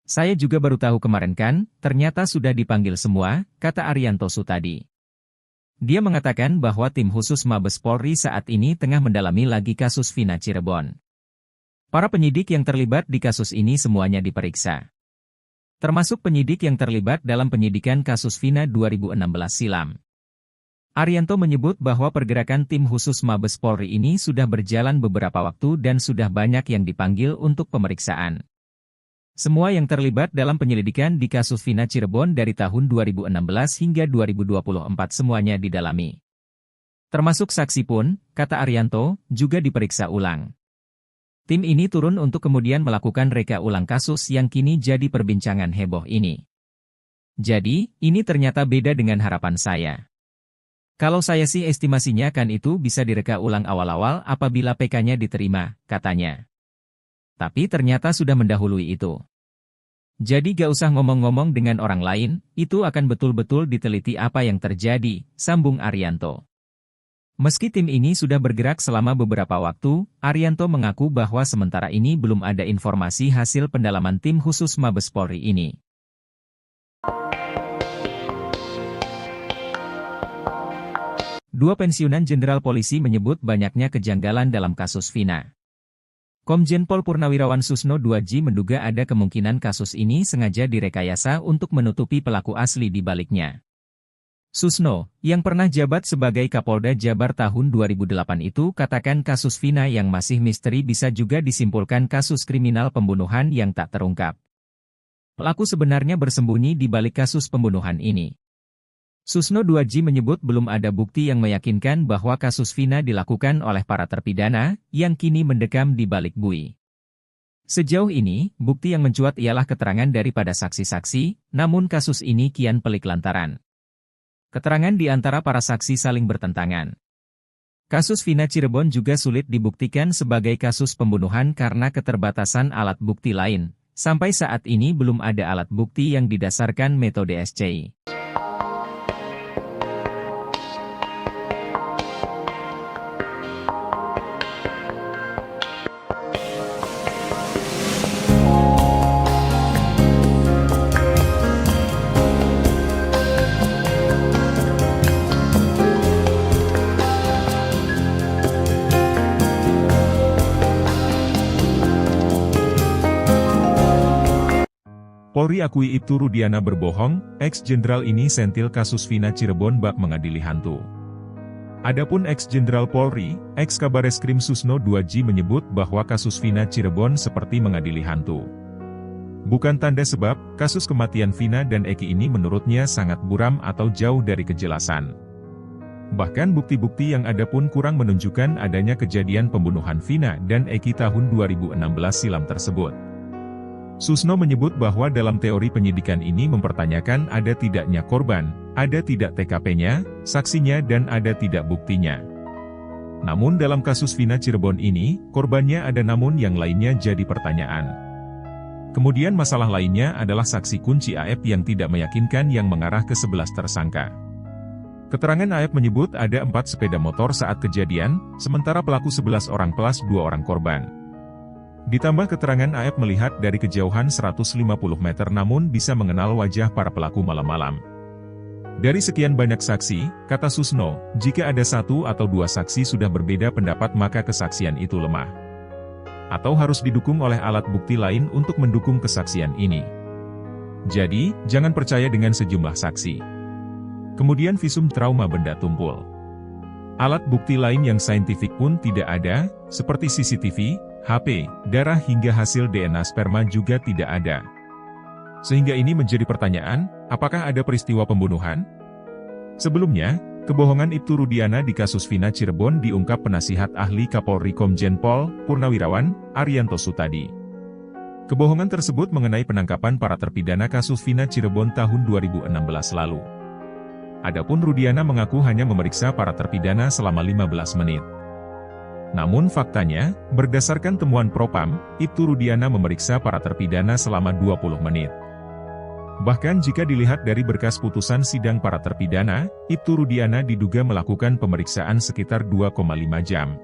Saya juga baru tahu kemarin kan, ternyata sudah dipanggil semua, kata Arianto Sutadi. Dia mengatakan bahwa tim khusus Mabes Polri saat ini tengah mendalami lagi kasus Vina Cirebon. Para penyidik yang terlibat di kasus ini semuanya diperiksa. Termasuk penyidik yang terlibat dalam penyidikan kasus Vina 2016 silam. Arianto menyebut bahwa pergerakan tim khusus Mabes Polri ini sudah berjalan beberapa waktu dan sudah banyak yang dipanggil untuk pemeriksaan. Semua yang terlibat dalam penyelidikan di kasus Vina Cirebon dari tahun 2016 hingga 2024 semuanya didalami. Termasuk saksi pun, kata Arianto, juga diperiksa ulang. Tim ini turun untuk kemudian melakukan reka ulang kasus yang kini jadi perbincangan heboh ini. Jadi, ini ternyata beda dengan harapan saya. Kalau saya sih estimasinya kan itu bisa direka ulang awal-awal apabila PK-nya diterima, katanya. Tapi ternyata sudah mendahului itu. Jadi gak usah ngomong-ngomong dengan orang lain, itu akan betul-betul diteliti apa yang terjadi, sambung Arianto. Meski tim ini sudah bergerak selama beberapa waktu, Arianto mengaku bahwa sementara ini belum ada informasi hasil pendalaman tim khusus Mabes Polri ini. Dua pensiunan jenderal polisi menyebut banyaknya kejanggalan dalam kasus Vina. Komjen Pol Purnawirawan Susno 2J menduga ada kemungkinan kasus ini sengaja direkayasa untuk menutupi pelaku asli di baliknya. Susno, yang pernah jabat sebagai Kapolda Jabar tahun 2008 itu katakan kasus Vina yang masih misteri bisa juga disimpulkan kasus kriminal pembunuhan yang tak terungkap. Pelaku sebenarnya bersembunyi di balik kasus pembunuhan ini. Susno 2J menyebut belum ada bukti yang meyakinkan bahwa kasus Vina dilakukan oleh para terpidana yang kini mendekam di balik bui. Sejauh ini, bukti yang mencuat ialah keterangan daripada saksi-saksi, namun kasus ini kian pelik lantaran keterangan di antara para saksi saling bertentangan. Kasus Vina Cirebon juga sulit dibuktikan sebagai kasus pembunuhan karena keterbatasan alat bukti lain. Sampai saat ini belum ada alat bukti yang didasarkan metode SCI. Polri akui Ibtu Rudiana berbohong, ex-jenderal ini sentil kasus Vina Cirebon bak mengadili hantu. Adapun ex-jenderal Polri, ex-Kabareskrim Susno 2J menyebut bahwa kasus Vina Cirebon seperti mengadili hantu. Bukan tanda sebab, kasus kematian Vina dan Eki ini menurutnya sangat buram atau jauh dari kejelasan. Bahkan bukti-bukti yang ada pun kurang menunjukkan adanya kejadian pembunuhan Vina dan Eki tahun 2016 silam tersebut. Susno menyebut bahwa dalam teori penyidikan ini mempertanyakan ada tidaknya korban, ada tidak TKP-nya, saksinya dan ada tidak buktinya. Namun dalam kasus Vina Cirebon ini, korbannya ada namun yang lainnya jadi pertanyaan. Kemudian masalah lainnya adalah saksi kunci AF yang tidak meyakinkan yang mengarah ke 11 tersangka. Keterangan AF menyebut ada 4 sepeda motor saat kejadian, sementara pelaku 11 orang plus 2 orang korban. Ditambah keterangan AF melihat dari kejauhan 150 meter namun bisa mengenal wajah para pelaku malam-malam. Dari sekian banyak saksi, kata Susno, jika ada 1 atau 2 saksi sudah berbeda pendapat maka kesaksian itu lemah. Atau harus didukung oleh alat bukti lain untuk mendukung kesaksian ini. Jadi, jangan percaya dengan sejumlah saksi. Kemudian visum trauma benda tumpul. Alat bukti lain yang saintifik pun tidak ada, seperti CCTV, HP, darah hingga hasil DNA sperma juga tidak ada. Sehingga ini menjadi pertanyaan, apakah ada peristiwa pembunuhan? Sebelumnya, kebohongan Ibtu Rudiana di kasus Vina Cirebon diungkap penasihat ahli Kapolri Komjen Pol Purnawirawan Arianto Sutadi. Kebohongan tersebut mengenai penangkapan para terpidana kasus Vina Cirebon tahun 2016 lalu. Adapun Rudiana mengaku hanya memeriksa para terpidana selama 15 menit. Namun faktanya, berdasarkan temuan Propam, Ibtu Rudiana memeriksa para terpidana selama 20 menit. Bahkan jika dilihat dari berkas putusan sidang para terpidana, Ibtu Rudiana diduga melakukan pemeriksaan sekitar 2,5 jam.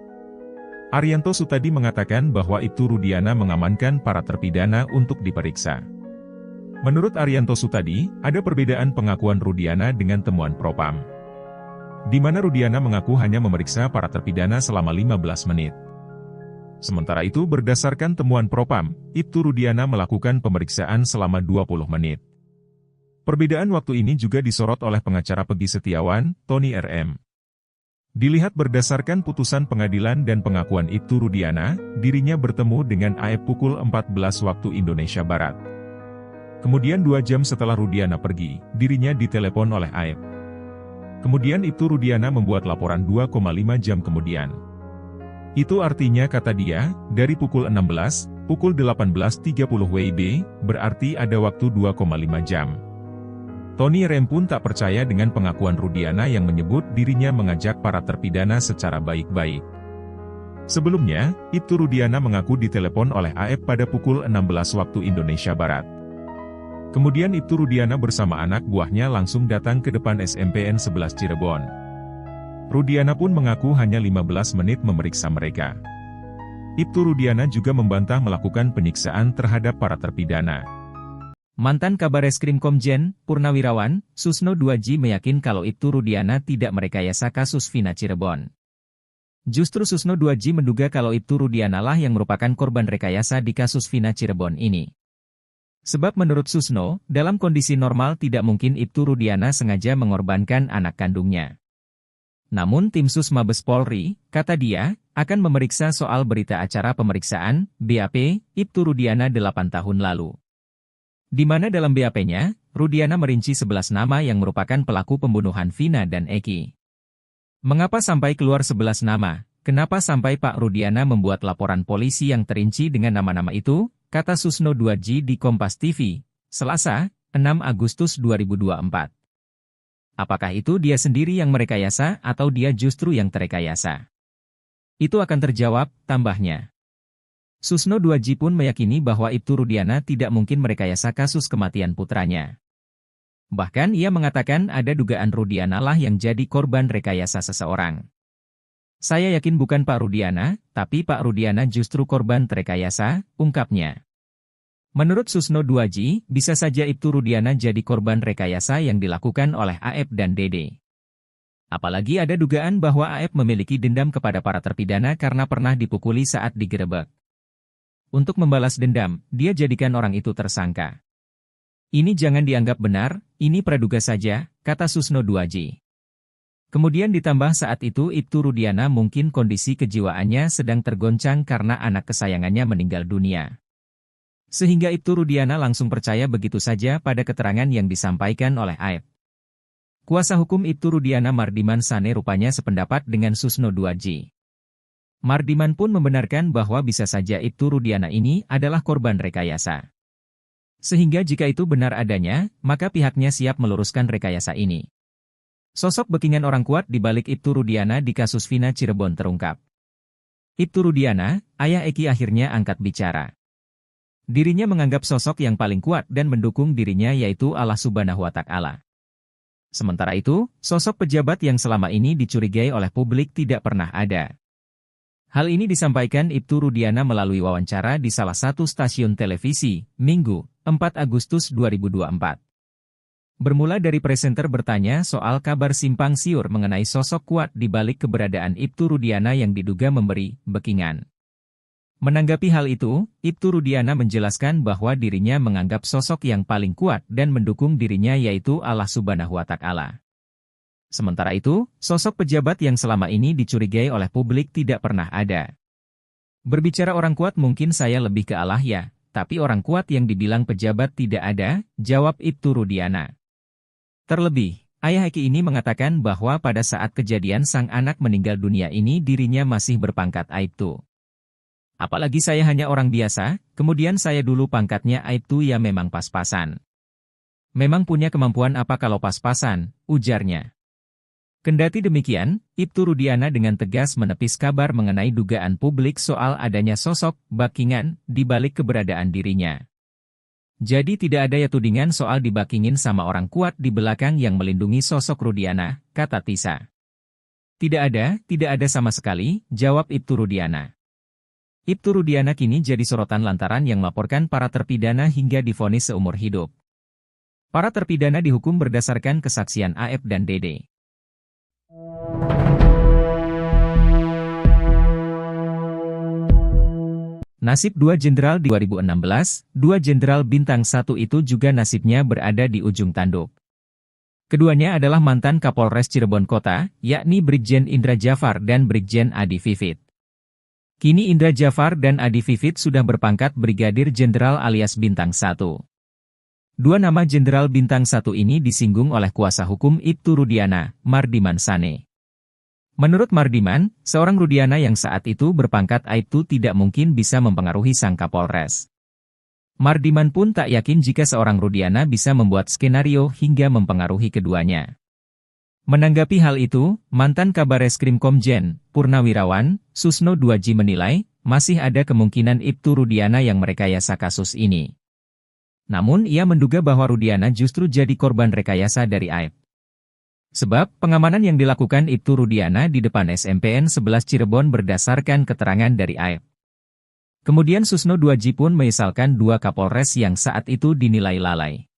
Arianto Sutadi mengatakan bahwa Ibtu Rudiana mengamankan para terpidana untuk diperiksa. Menurut Arianto Sutadi, ada perbedaan pengakuan Rudiana dengan temuan Propam, di mana Rudiana mengaku hanya memeriksa para terpidana selama 15 menit. Sementara itu berdasarkan temuan Propam, Ibtu Rudiana melakukan pemeriksaan selama 20 menit. Perbedaan waktu ini juga disorot oleh pengacara Peggy Setiawan, Tony RM. Dilihat berdasarkan putusan pengadilan dan pengakuan Ibtu Rudiana, dirinya bertemu dengan AEP pukul 14 waktu Indonesia Barat. Kemudian 2 jam setelah Rudiana pergi, dirinya ditelepon oleh AEP. Kemudian Ibtu Rudiana membuat laporan 2,5 jam kemudian. Itu artinya kata dia, dari pukul 16, pukul 18.30 WIB, berarti ada waktu 2,5 jam. Tony Rem pun tak percaya dengan pengakuan Rudiana yang menyebut dirinya mengajak para terpidana secara baik-baik. Sebelumnya, Ibtu Rudiana mengaku ditelepon oleh AEP pada pukul 16 waktu Indonesia Barat. Kemudian Ibtu Rudiana bersama anak buahnya langsung datang ke depan SMPN 11 Cirebon. Rudiana pun mengaku hanya 15 menit memeriksa mereka. Ibtu Rudiana juga membantah melakukan penyiksaan terhadap para terpidana. Mantan Kabareskrim Komjen Purnawirawan Susno 2J meyakin kalau Ibtu Rudiana tidak merekayasa kasus Vina Cirebon. Justru Susno 2J menduga kalau Ibtu Rudiana lah yang merupakan korban rekayasa di kasus Vina Cirebon ini. Sebab menurut Susno, dalam kondisi normal tidak mungkin Ibtu Rudiana sengaja mengorbankan anak kandungnya. Namun tim Sus Mabes Polri, kata dia, akan memeriksa soal berita acara pemeriksaan, BAP, Ibtu Rudiana 8 tahun lalu. Di mana dalam BAP-nya, Rudiana merinci 11 nama yang merupakan pelaku pembunuhan Vina dan Eki. Mengapa sampai keluar 11 nama? Kenapa sampai Pak Rudiana membuat laporan polisi yang terinci dengan nama-nama itu? Kata Susno 2J di Kompas TV, Selasa, 6 Agustus 2024. Apakah itu dia sendiri yang merekayasa atau dia justru yang terekayasa? Itu akan terjawab, tambahnya. Susno 2J pun meyakini bahwa Ibtu Rudiana tidak mungkin merekayasa kasus kematian putranya. Bahkan ia mengatakan ada dugaan Rudiana lah yang jadi korban rekayasa seseorang. Saya yakin bukan Pak Rudiana, tapi Pak Rudiana justru korban terekayasa, ungkapnya. Menurut Susno 2J, bisa saja Ibtu Rudiana jadi korban rekayasa yang dilakukan oleh AEP dan Dede. Apalagi ada dugaan bahwa AEP memiliki dendam kepada para terpidana karena pernah dipukuli saat digerebek. Untuk membalas dendam, dia jadikan orang itu tersangka. Ini jangan dianggap benar, ini praduga saja, kata Susno 2J. Kemudian ditambah saat itu Ibtu Rudiana mungkin kondisi kejiwaannya sedang tergoncang karena anak kesayangannya meninggal dunia. Sehingga Ibtu Rudiana langsung percaya begitu saja pada keterangan yang disampaikan oleh AEP. Kuasa hukum Ibtu Rudiana Mardiman Sane rupanya sependapat dengan Susno 2J. Mardiman pun membenarkan bahwa bisa saja Ibtu Rudiana ini adalah korban rekayasa. Sehingga jika itu benar adanya, maka pihaknya siap meluruskan rekayasa ini. Sosok backingan orang kuat di balik Ibtu Rudiana di kasus Vina Cirebon terungkap. Ibtu Rudiana, ayah Eki akhirnya angkat bicara. Dirinya menganggap sosok yang paling kuat dan mendukung dirinya yaitu Allah Subhanahu wa Ta'ala. Sementara itu, sosok pejabat yang selama ini dicurigai oleh publik tidak pernah ada. Hal ini disampaikan Ibtu Rudiana melalui wawancara di salah satu stasiun televisi, Minggu, 4 Agustus 2024. Bermula dari presenter bertanya soal kabar simpang siur mengenai sosok kuat di balik keberadaan Ibtu Rudiana yang diduga memberi backingan. Menanggapi hal itu, Ibtu Rudiana menjelaskan bahwa dirinya menganggap sosok yang paling kuat dan mendukung dirinya yaitu Allah Subhanahu wa Ta'ala. Sementara itu, sosok pejabat yang selama ini dicurigai oleh publik tidak pernah ada. Berbicara orang kuat mungkin saya lebih ke Allah ya, tapi orang kuat yang dibilang pejabat tidak ada, jawab Ibtu Rudiana. Terlebih, ayah Eki ini mengatakan bahwa pada saat kejadian sang anak meninggal dunia ini dirinya masih berpangkat Aibtu. Apalagi saya hanya orang biasa, kemudian saya dulu pangkatnya Aibtu ya memang pas-pasan. Memang punya kemampuan apa kalau pas-pasan, ujarnya. Kendati demikian, Ibtu Rudiana dengan tegas menepis kabar mengenai dugaan publik soal adanya sosok backingan di balik keberadaan dirinya. Jadi tidak ada ya tudingan soal dibakingin sama orang kuat di belakang yang melindungi sosok Rudiana, kata Tisa. Tidak ada sama sekali, jawab Ibtu Rudiana. Ibtu Rudiana kini jadi sorotan lantaran yang melaporkan para terpidana hingga divonis seumur hidup. Para terpidana dihukum berdasarkan kesaksian AF dan Dede. Nasib dua jenderal di 2016, dua jenderal bintang 1 itu juga nasibnya berada di ujung tanduk. Keduanya adalah mantan Kapolres Cirebon Kota, yakni Brigjen Indra Jafar dan Brigjen Adi Vivit. Kini Indra Jafar dan Adi Vivit sudah berpangkat Brigadir Jenderal alias Bintang 1. Dua nama Jenderal Bintang 1 ini disinggung oleh kuasa hukum Ibtu Rudiana, Mardiman Sane. Menurut Mardiman, seorang Rudiana yang saat itu berpangkat Aibtu tidak mungkin bisa mempengaruhi sang Kapolres. Mardiman pun tak yakin jika seorang Rudiana bisa membuat skenario hingga mempengaruhi keduanya. Menanggapi hal itu, mantan Kabareskrim Komjen, Purnawirawan, Susno 2J menilai, masih ada kemungkinan Ibtu Rudiana yang merekayasa kasus ini. Namun ia menduga bahwa Rudiana justru jadi korban rekayasa dari Aib. Sebab, pengamanan yang dilakukan Ibtu Rudiana di depan SMPN 11 Cirebon berdasarkan keterangan dari Aib. Kemudian Susno 2J pun menyesalkan dua Kapolres yang saat itu dinilai lalai.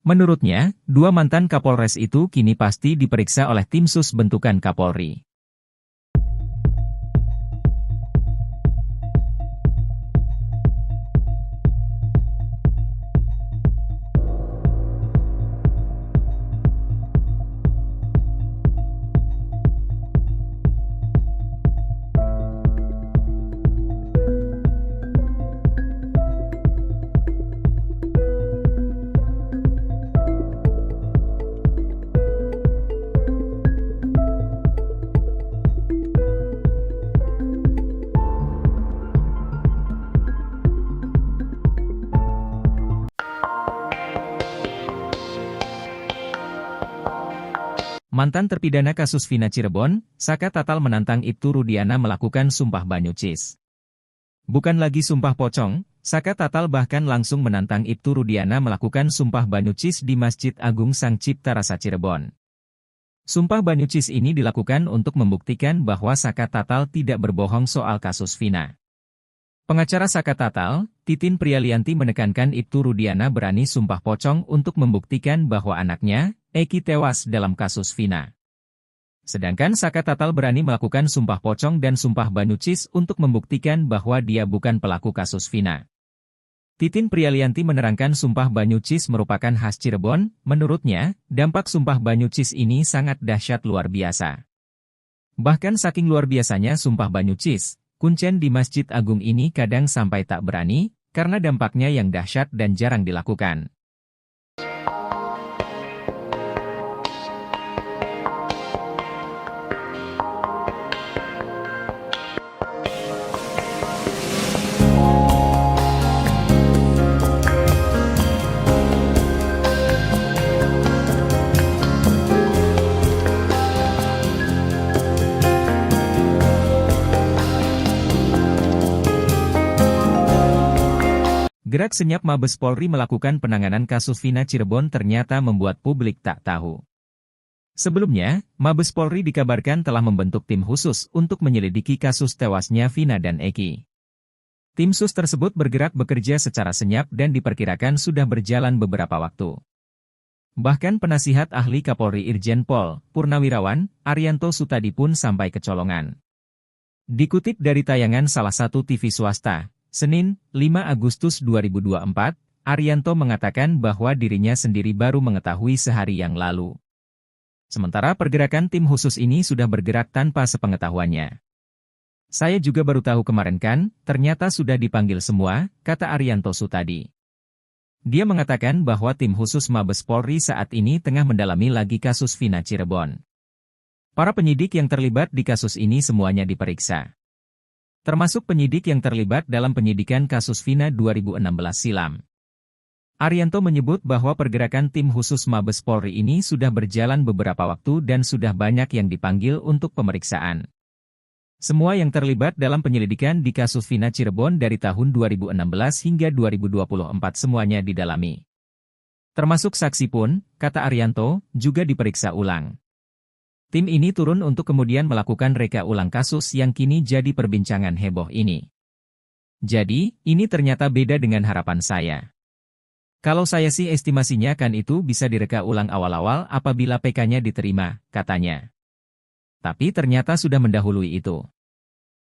Menurutnya, dua mantan Kapolres itu kini pasti diperiksa oleh tim sus bentukan Kapolri. Mantan terpidana kasus Vina Cirebon, Saka Tatal menantang Ibtu Rudiana melakukan sumpah Banyucis. Bukan lagi sumpah pocong, Saka Tatal bahkan langsung menantang Ibtu Rudiana melakukan sumpah Banyucis di Masjid Agung Sang Cipta Rasa Cirebon. Sumpah Banyucis ini dilakukan untuk membuktikan bahwa Saka Tatal tidak berbohong soal kasus Vina. Pengacara Saka Tatal, Titin Prialianti menekankan Ibtu Rudiana berani sumpah pocong untuk membuktikan bahwa anaknya, Eki tewas dalam kasus Vina. Sedangkan Saka Tatal berani melakukan sumpah pocong dan sumpah Banyucis untuk membuktikan bahwa dia bukan pelaku kasus Vina. Titin Prialianti menerangkan sumpah Banyucis merupakan khas Cirebon, menurutnya, dampak sumpah Banyucis ini sangat dahsyat luar biasa. Bahkan saking luar biasanya sumpah Banyucis, kuncen di Masjid Agung ini kadang sampai tak berani, karena dampaknya yang dahsyat dan jarang dilakukan. Gerak senyap Mabes Polri melakukan penanganan kasus Vina Cirebon ternyata membuat publik tak tahu. Sebelumnya, Mabes Polri dikabarkan telah membentuk tim khusus untuk menyelidiki kasus tewasnya Vina dan Eki. Tim sus tersebut bergerak bekerja secara senyap dan diperkirakan sudah berjalan beberapa waktu. Bahkan penasihat ahli Kapolri Irjen Pol, Purnawirawan, Arianto Sutadi pun sampai kecolongan. Dikutip dari tayangan salah satu TV swasta, Senin, 5 Agustus 2024, Arianto mengatakan bahwa dirinya sendiri baru mengetahui sehari yang lalu. Sementara pergerakan tim khusus ini sudah bergerak tanpa sepengetahuannya. Saya juga baru tahu kemarin kan, ternyata sudah dipanggil semua, kata Arianto Sutadi. Dia mengatakan bahwa tim khusus Mabes Polri saat ini tengah mendalami lagi kasus Vina Cirebon. Para penyidik yang terlibat di kasus ini semuanya diperiksa. Termasuk penyidik yang terlibat dalam penyidikan kasus Vina 2016 silam. Arianto menyebut bahwa pergerakan tim khusus Mabes Polri ini sudah berjalan beberapa waktu dan sudah banyak yang dipanggil untuk pemeriksaan. Semua yang terlibat dalam penyelidikan di kasus Vina Cirebon dari tahun 2016 hingga 2024 semuanya didalami. Termasuk saksi pun, kata Arianto, juga diperiksa ulang. Tim ini turun untuk kemudian melakukan reka ulang kasus yang kini jadi perbincangan heboh ini. Jadi, ini ternyata beda dengan harapan saya. Kalau saya sih estimasinya kan itu bisa direka ulang awal-awal apabila PK-nya diterima, katanya. Tapi ternyata sudah mendahului itu.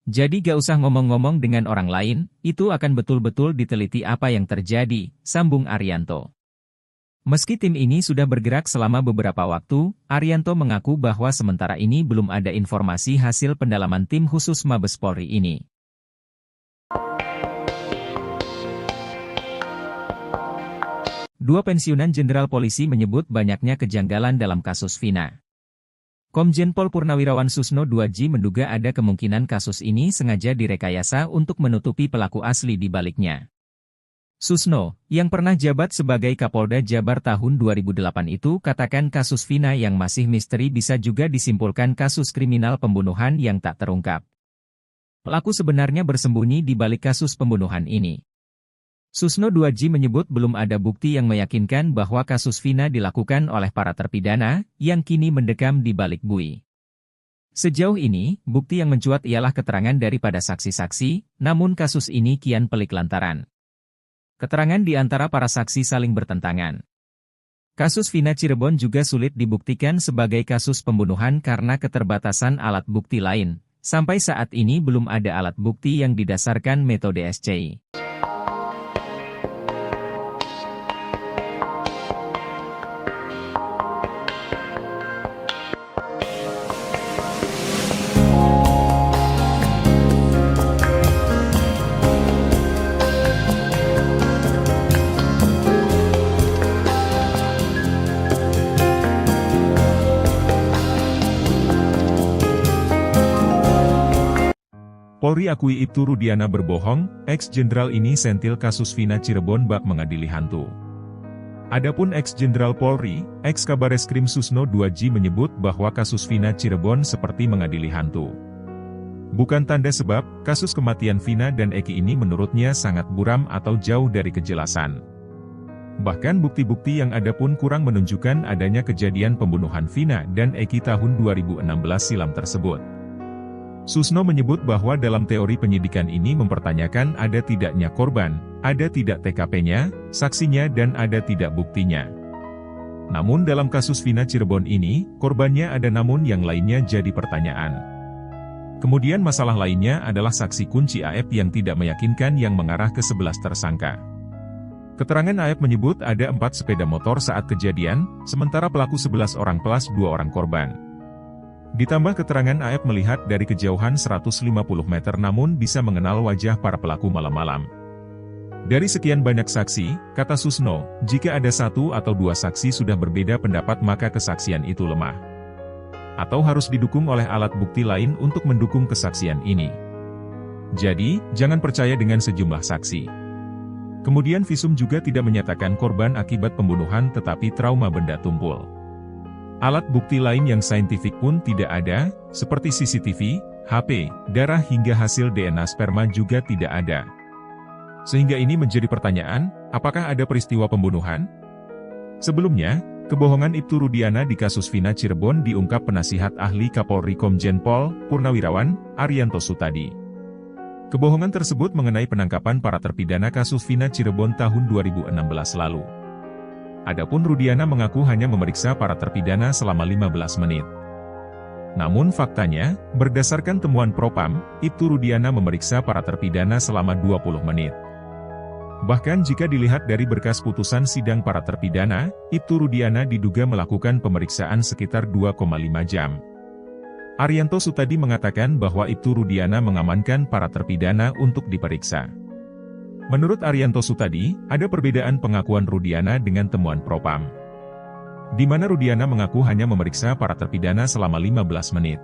Jadi gak usah ngomong-ngomong dengan orang lain, itu akan betul-betul diteliti apa yang terjadi, sambung Arianto. Meski tim ini sudah bergerak selama beberapa waktu, Arianto mengaku bahwa sementara ini belum ada informasi hasil pendalaman tim khusus Mabes Polri ini. Dua pensiunan jenderal polisi menyebut banyaknya kejanggalan dalam kasus Vina. Komjen Pol Purnawirawan Susno 2J menduga ada kemungkinan kasus ini sengaja direkayasa untuk menutupi pelaku asli di baliknya. Susno, yang pernah jabat sebagai Kapolda Jabar tahun 2008 itu katakan kasus Vina yang masih misteri bisa juga disimpulkan kasus kriminal pembunuhan yang tak terungkap. Pelaku sebenarnya bersembunyi di balik kasus pembunuhan ini. Susno 2J menyebut belum ada bukti yang meyakinkan bahwa kasus Vina dilakukan oleh para terpidana, yang kini mendekam di balik bui. Sejauh ini, bukti yang mencuat ialah keterangan daripada saksi-saksi, namun kasus ini kian pelik lantaran keterangan di antara para saksi saling bertentangan. Kasus Vina Cirebon juga sulit dibuktikan sebagai kasus pembunuhan karena keterbatasan alat bukti lain. Sampai saat ini belum ada alat bukti yang didasarkan metode SCI. Polri akui Ibtu Rudiana berbohong, ex-jenderal ini sentil kasus Vina Cirebon bak mengadili hantu. Adapun ex-jenderal Polri, ex-Kabareskrim Susno 2J menyebut bahwa kasus Vina Cirebon seperti mengadili hantu. Bukan tanda sebab, kasus kematian Vina dan Eki ini menurutnya sangat buram atau jauh dari kejelasan. Bahkan bukti-bukti yang ada pun kurang menunjukkan adanya kejadian pembunuhan Vina dan Eki tahun 2016 silam tersebut. Susno menyebut bahwa dalam teori penyidikan ini mempertanyakan ada tidaknya korban, ada tidak TKP-nya, saksinya dan ada tidak buktinya. Namun dalam kasus Vina Cirebon ini, korbannya ada namun yang lainnya jadi pertanyaan. Kemudian masalah lainnya adalah saksi kunci AF yang tidak meyakinkan yang mengarah ke 11 tersangka. Keterangan AF menyebut ada 4 sepeda motor saat kejadian, sementara pelaku 11 orang plus 2 orang korban. Ditambah keterangan AF melihat dari kejauhan 150 meter namun bisa mengenal wajah para pelaku malam-malam. Dari sekian banyak saksi, kata Susno, jika ada 1 atau 2 saksi sudah berbeda pendapat maka kesaksian itu lemah. Atau harus didukung oleh alat bukti lain untuk mendukung kesaksian ini. Jadi, jangan percaya dengan sejumlah saksi. Kemudian visum juga tidak menyatakan korban akibat pembunuhan tetapi trauma benda tumpul. Alat bukti lain yang saintifik pun tidak ada, seperti CCTV, HP, darah hingga hasil DNA sperma juga tidak ada. Sehingga ini menjadi pertanyaan, apakah ada peristiwa pembunuhan? Sebelumnya, kebohongan Ibtu Rudiana di kasus Vina Cirebon diungkap penasihat ahli Kapolri Komjen Pol Purnawirawan Arianto Sutadi. Kebohongan tersebut mengenai penangkapan para terpidana kasus Vina Cirebon tahun 2016 lalu. Adapun Rudiana mengaku hanya memeriksa para terpidana selama 15 menit. Namun faktanya, berdasarkan temuan Propam, Ibtu Rudiana memeriksa para terpidana selama 20 menit. Bahkan jika dilihat dari berkas putusan sidang para terpidana, Ibtu Rudiana diduga melakukan pemeriksaan sekitar 2,5 jam. Arianto Sutadi mengatakan bahwa Ibtu Rudiana mengamankan para terpidana untuk diperiksa. Menurut Arianto Sutadi, ada perbedaan pengakuan Rudiana dengan temuan Propam, di mana Rudiana mengaku hanya memeriksa para terpidana selama 15 menit.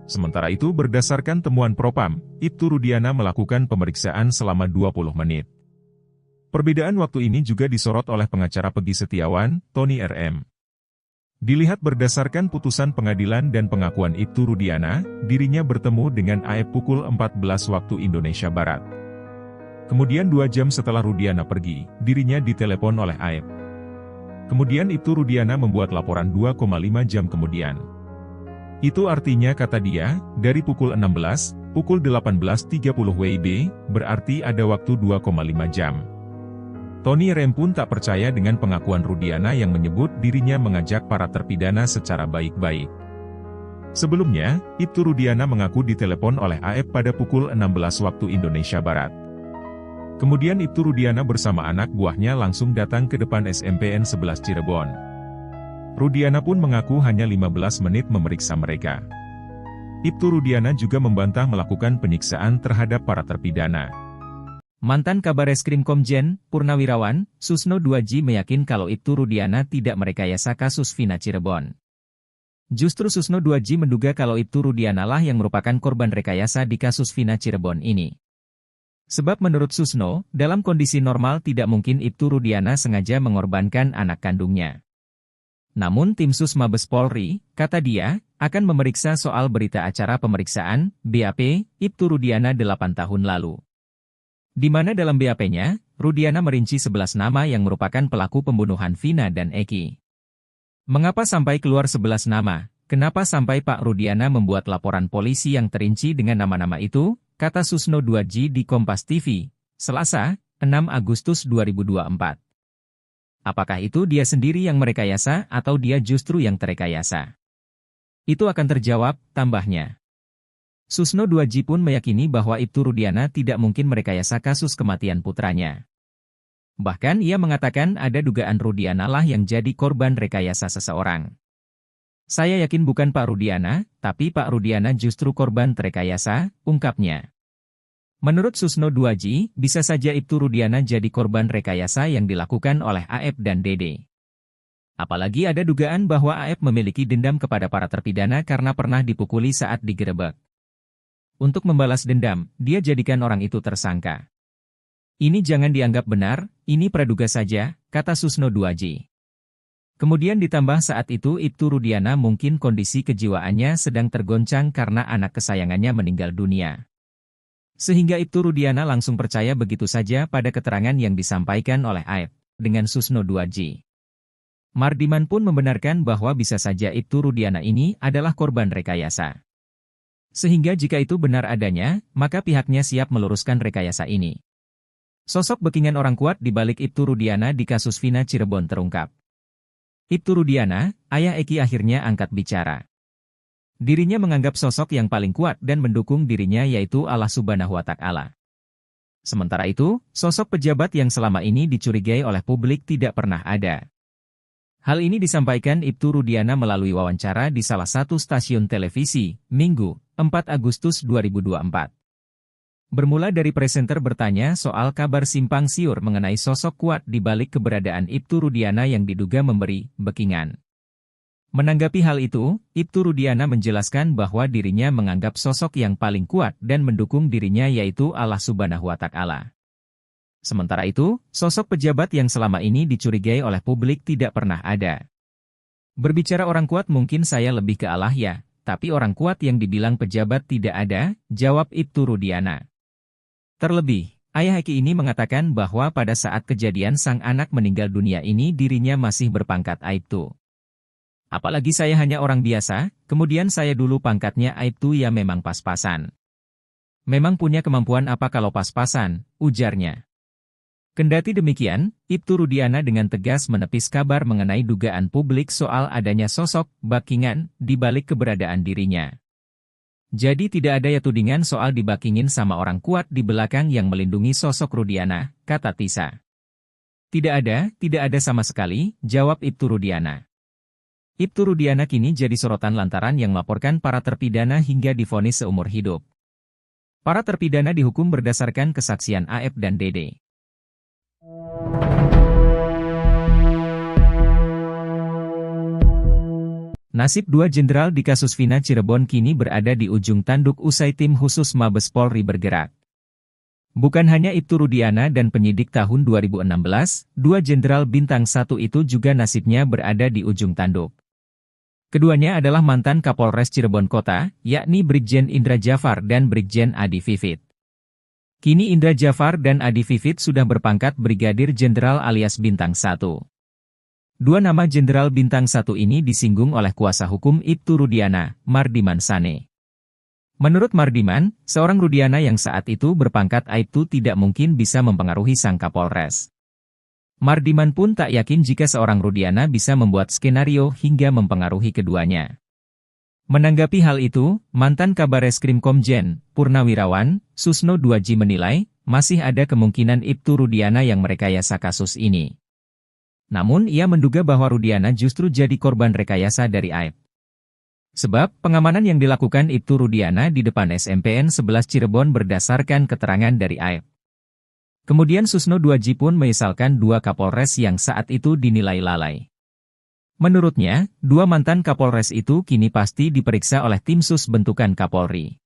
Sementara itu berdasarkan temuan Propam, Ibtu Rudiana melakukan pemeriksaan selama 20 menit. Perbedaan waktu ini juga disorot oleh pengacara Peggy Setiawan, Tony RM. Dilihat berdasarkan putusan pengadilan dan pengakuan Ibtu Rudiana, dirinya bertemu dengan AF pukul 14 waktu Indonesia Barat. Kemudian 2 jam setelah Rudiana pergi, dirinya ditelepon oleh AF. Kemudian Ibtu Rudiana membuat laporan 2,5 jam kemudian. Itu artinya kata dia, dari pukul 16, pukul 18.30 WIB, berarti ada waktu 2,5 jam. Tony Rem pun tak percaya dengan pengakuan Rudiana yang menyebut dirinya mengajak para terpidana secara baik-baik. Sebelumnya, Ibtu Rudiana mengaku ditelepon oleh AF pada pukul 16 waktu Indonesia Barat. Kemudian Ibtu Rudiana bersama anak buahnya langsung datang ke depan SMPN 11 Cirebon. Rudiana pun mengaku hanya 15 menit memeriksa mereka. Ibtu Rudiana juga membantah melakukan penyiksaan terhadap para terpidana. Mantan Kabareskrim Komjen, Purnawirawan, Susno 2J meyakin kalau Ibtu Rudiana tidak merekayasa kasus Vina Cirebon. Justru Susno 2J menduga kalau Ibtu Rudiana lah yang merupakan korban rekayasa di kasus Vina Cirebon ini. Sebab menurut Susno, dalam kondisi normal tidak mungkin Ibtu Rudiana sengaja mengorbankan anak kandungnya. Namun tim Sus Mabes Polri, kata dia, akan memeriksa soal berita acara pemeriksaan, BAP, Ibtu Rudiana 8 tahun lalu. Di mana dalam BAP-nya, Rudiana merinci 11 nama yang merupakan pelaku pembunuhan Vina dan Eki. Mengapa sampai keluar 11 nama? Kenapa sampai Pak Rudiana membuat laporan polisi yang terinci dengan nama-nama itu? Kata Susno 2J di Kompas TV, Selasa, 6 Agustus 2024. Apakah itu dia sendiri yang merekayasa atau dia justru yang terekayasa? Itu akan terjawab, tambahnya. Susno 2J pun meyakini bahwa Ibtu Rudiana tidak mungkin merekayasa kasus kematian putranya. Bahkan ia mengatakan ada dugaan Rudiana lah yang jadi korban rekayasa seseorang. Saya yakin bukan Pak Rudiana, tapi Pak Rudiana justru korban terekayasa, ungkapnya. Menurut Susno 2J, bisa saja Ibtu Rudiana jadi korban rekayasa yang dilakukan oleh AF dan Dede. Apalagi ada dugaan bahwa AF memiliki dendam kepada para terpidana karena pernah dipukuli saat digerebek. Untuk membalas dendam, dia jadikan orang itu tersangka. Ini jangan dianggap benar, ini praduga saja, kata Susno 2J. Kemudian ditambah saat itu Ibtu Rudiana mungkin kondisi kejiwaannya sedang tergoncang karena anak kesayangannya meninggal dunia. Sehingga Ibtu Rudiana langsung percaya begitu saja pada keterangan yang disampaikan oleh AF, dengan Susno 2J. Mardiman pun membenarkan bahwa bisa saja Ibtu Rudiana ini adalah korban rekayasa. Sehingga jika itu benar adanya, maka pihaknya siap meluruskan rekayasa ini. Sosok backingan orang kuat di balik Ibtu Rudiana di kasus Vina Cirebon terungkap. Ibtu Rudiana, ayah Eki akhirnya angkat bicara. Dirinya menganggap sosok yang paling kuat dan mendukung dirinya yaitu Allah Subhanahu wa Ta'ala. Sementara itu, sosok pejabat yang selama ini dicurigai oleh publik tidak pernah ada. Hal ini disampaikan Ibtu Rudiana melalui wawancara di salah satu stasiun televisi, Minggu, 4 Agustus 2024. Bermula dari presenter bertanya soal kabar simpang siur mengenai sosok kuat di balik keberadaan Ibtu Rudiana yang diduga memberi backingan. Menanggapi hal itu, Ibtu Rudiana menjelaskan bahwa dirinya menganggap sosok yang paling kuat dan mendukung dirinya yaitu Allah Subhanahu wa Ta'ala. Sementara itu, sosok pejabat yang selama ini dicurigai oleh publik tidak pernah ada. Berbicara orang kuat mungkin saya lebih ke Allah ya, tapi orang kuat yang dibilang pejabat tidak ada, jawab Ibtu Rudiana. Terlebih, ayah Eki ini mengatakan bahwa pada saat kejadian sang anak meninggal dunia ini dirinya masih berpangkat Aibtu. Apalagi saya hanya orang biasa, kemudian saya dulu pangkatnya Aibtu ya memang pas-pasan. Memang punya kemampuan apa kalau pas-pasan, ujarnya. Kendati demikian, Ibtu Rudiana dengan tegas menepis kabar mengenai dugaan publik soal adanya sosok backingan di balik keberadaan dirinya. Jadi tidak ada ya tudingan soal dibakingin sama orang kuat di belakang yang melindungi sosok Rudiana, kata Tisa. Tidak ada sama sekali, jawab Ibtu Rudiana. Ibtu Rudiana kini jadi sorotan lantaran yang melaporkan para terpidana hingga divonis seumur hidup. Para terpidana dihukum berdasarkan kesaksian AF dan DD. Nasib dua jenderal di kasus Vina Cirebon kini berada di ujung tanduk usai tim khusus Mabes Polri bergerak. Bukan hanya Ibtu Rudiana dan penyidik tahun 2016, dua jenderal bintang 1 itu juga nasibnya berada di ujung tanduk. Keduanya adalah mantan Kapolres Cirebon Kota, yakni Brigjen Indra Jafar dan Brigjen Adi Vivit. Kini Indra Jafar dan Adi Vivit sudah berpangkat Brigadir Jenderal alias Bintang 1. Dua nama Jenderal Bintang 1 ini disinggung oleh kuasa hukum Ibtu Rudiana, Mardiman Sane. Menurut Mardiman, seorang Rudiana yang saat itu berpangkat Aibtu tidak mungkin bisa mempengaruhi sang Kapolres. Mardiman pun tak yakin jika seorang Rudiana bisa membuat skenario hingga mempengaruhi keduanya. Menanggapi hal itu, mantan Kabareskrim Komjen, Purnawirawan, Susno 2J menilai, masih ada kemungkinan Ibtu Rudiana yang merekayasa kasus ini. Namun ia menduga bahwa Rudiana justru jadi korban rekayasa dari Aib. Sebab, pengamanan yang dilakukan Ibtu Rudiana di depan SMPN 11 Cirebon berdasarkan keterangan dari Aib. Kemudian Susno 2J pun menyesalkan dua Kapolres yang saat itu dinilai lalai. Menurutnya, dua mantan Kapolres itu kini pasti diperiksa oleh tim sus bentukan Kapolri.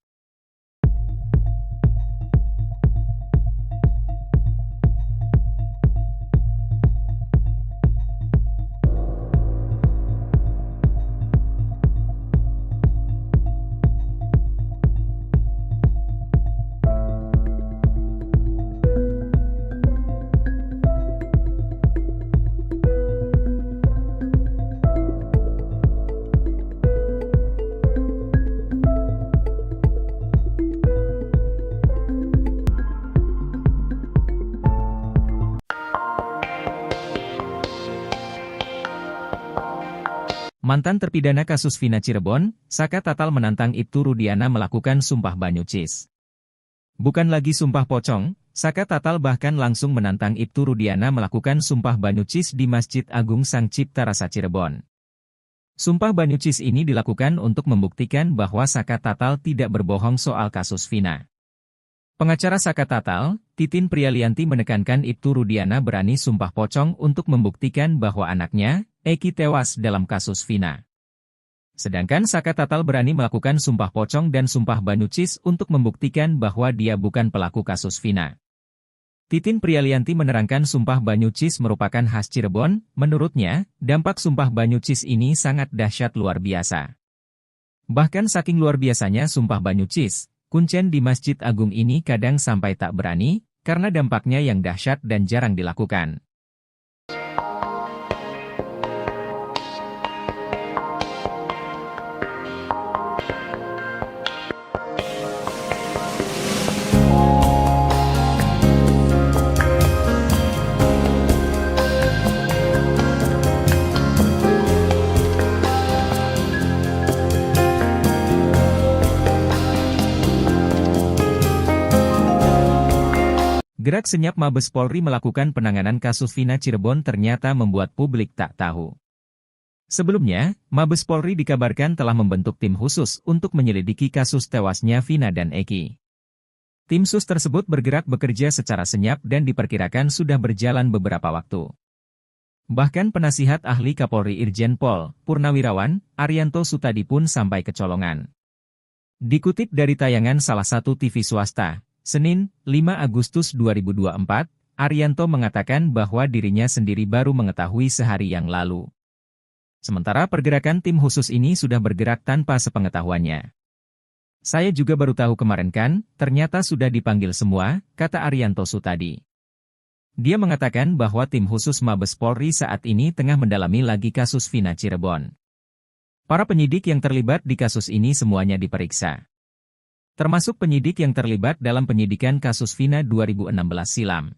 Mantan terpidana kasus Vina Cirebon, Saka Tatal menantang Ibtu Rudiana melakukan sumpah banyucis. Bukan lagi sumpah pocong, Saka Tatal bahkan langsung menantang Ibtu Rudiana melakukan sumpah banyucis di Masjid Agung Sang Cipta Rasa Cirebon. Sumpah banyucis ini dilakukan untuk membuktikan bahwa Saka Tatal tidak berbohong soal kasus Vina. Pengacara Saka Tatal, Titin Prialianti menekankan Ibtu Rudiana berani sumpah pocong untuk membuktikan bahwa anaknya, Eki tewas dalam kasus Vina. Sedangkan Saka Tatal berani melakukan sumpah pocong dan sumpah banyucis untuk membuktikan bahwa dia bukan pelaku kasus Vina. Titin Prialianti menerangkan sumpah banyucis merupakan khas Cirebon, menurutnya, dampak sumpah banyucis ini sangat dahsyat luar biasa. Bahkan saking luar biasanya sumpah banyucis, kuncen di Masjid Agung ini kadang sampai tak berani, karena dampaknya yang dahsyat dan jarang dilakukan. Gerak senyap Mabes Polri melakukan penanganan kasus Vina Cirebon ternyata membuat publik tak tahu. Sebelumnya, Mabes Polri dikabarkan telah membentuk tim khusus untuk menyelidiki kasus tewasnya Vina dan Eki. Tim sus tersebut bergerak bekerja secara senyap dan diperkirakan sudah berjalan beberapa waktu. Bahkan penasihat ahli Kapolri Irjen Pol, Purnawirawan, Arianto Sutadi pun sampai kecolongan. Dikutip dari tayangan salah satu TV swasta, Senin, 5 Agustus 2024, Arianto mengatakan bahwa dirinya sendiri baru mengetahui sehari yang lalu. Sementara pergerakan tim khusus ini sudah bergerak tanpa sepengetahuannya. Saya juga baru tahu kemarin kan, ternyata sudah dipanggil semua, kata Arianto Sutadi. Dia mengatakan bahwa tim khusus Mabes Polri saat ini tengah mendalami lagi kasus Vina Cirebon. Para penyidik yang terlibat di kasus ini semuanya diperiksa. Termasuk penyidik yang terlibat dalam penyidikan kasus Vina 2016 silam.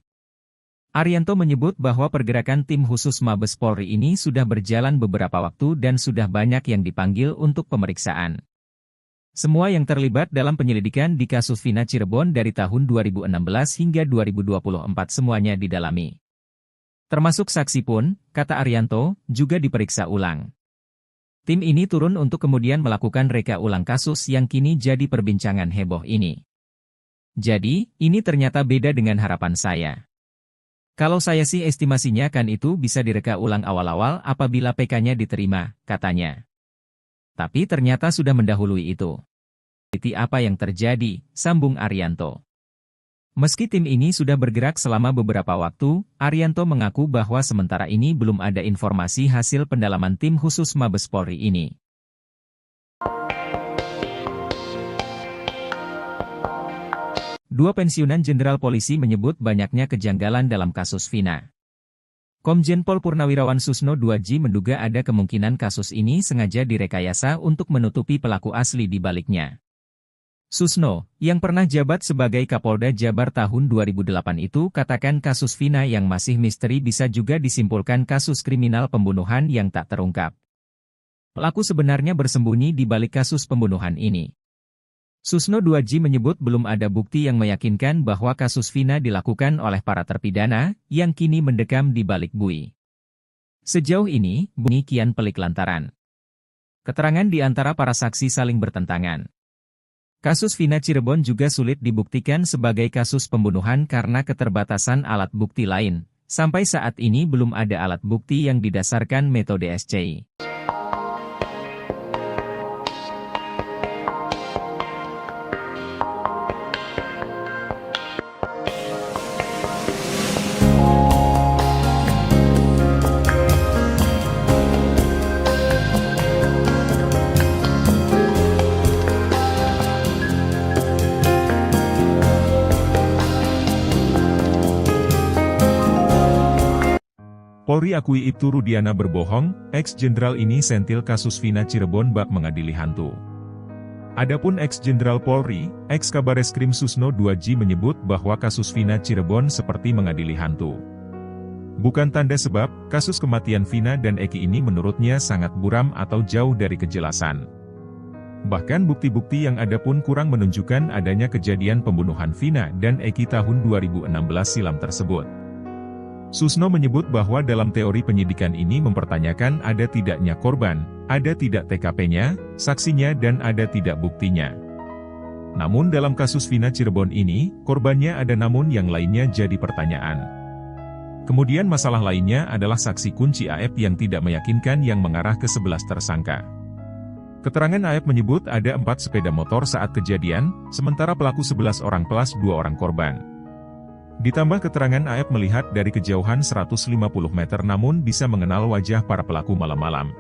Arianto menyebut bahwa pergerakan tim khusus Mabes Polri ini sudah berjalan beberapa waktu dan sudah banyak yang dipanggil untuk pemeriksaan. Semua yang terlibat dalam penyelidikan di kasus Vina Cirebon dari tahun 2016 hingga 2024 semuanya didalami. Termasuk saksi pun, kata Arianto, juga diperiksa ulang. Tim ini turun untuk kemudian melakukan reka ulang kasus yang kini jadi perbincangan heboh ini. Jadi, ini ternyata beda dengan harapan saya. Kalau saya sih estimasinya kan itu bisa direka ulang awal-awal apabila PK-nya diterima, katanya. Tapi ternyata sudah mendahului itu. Apa yang terjadi, sambung Arianto. Meski tim ini sudah bergerak selama beberapa waktu, Arianto mengaku bahwa sementara ini belum ada informasi hasil pendalaman tim khusus Mabes Polri ini. Dua pensiunan jenderal polisi menyebut banyaknya kejanggalan dalam kasus Vina. Komjen Pol Purnawirawan Susno 2J menduga ada kemungkinan kasus ini sengaja direkayasa untuk menutupi pelaku asli di baliknya. Susno, yang pernah jabat sebagai Kapolda Jabar tahun 2008 itu katakan kasus Vina yang masih misteri bisa juga disimpulkan kasus kriminal pembunuhan yang tak terungkap. Pelaku sebenarnya bersembunyi di balik kasus pembunuhan ini. Susno 2J menyebut belum ada bukti yang meyakinkan bahwa kasus Vina dilakukan oleh para terpidana, yang kini mendekam di balik bui. Sejauh ini, bunyi kian pelik lantaran keterangan di antara para saksi saling bertentangan. Kasus Vina Cirebon juga sulit dibuktikan sebagai kasus pembunuhan karena keterbatasan alat bukti lain. Sampai saat ini belum ada alat bukti yang didasarkan metode SCI. Polri akui Ibtu Rudiana berbohong, ex-jenderal ini sentil kasus Vina Cirebon bak mengadili hantu. Adapun ex-jenderal Polri, ex-Kabareskrim Susno 2J menyebut bahwa kasus Vina Cirebon seperti mengadili hantu. Bukan tanda sebab, kasus kematian Vina dan Eki ini menurutnya sangat buram atau jauh dari kejelasan. Bahkan bukti-bukti yang ada pun kurang menunjukkan adanya kejadian pembunuhan Vina dan Eki tahun 2016 silam tersebut. Susno menyebut bahwa dalam teori penyidikan ini mempertanyakan ada tidaknya korban, ada tidak TKP-nya, saksinya dan ada tidak buktinya. Namun dalam kasus Vina Cirebon ini, korbannya ada namun yang lainnya jadi pertanyaan. Kemudian masalah lainnya adalah saksi kunci AF yang tidak meyakinkan yang mengarah ke 11 tersangka. Keterangan AF menyebut ada 4 sepeda motor saat kejadian, sementara pelaku 11 orang plus 2 orang korban. Ditambah keterangan AF melihat dari kejauhan 150 meter namun bisa mengenal wajah para pelaku malam-malam.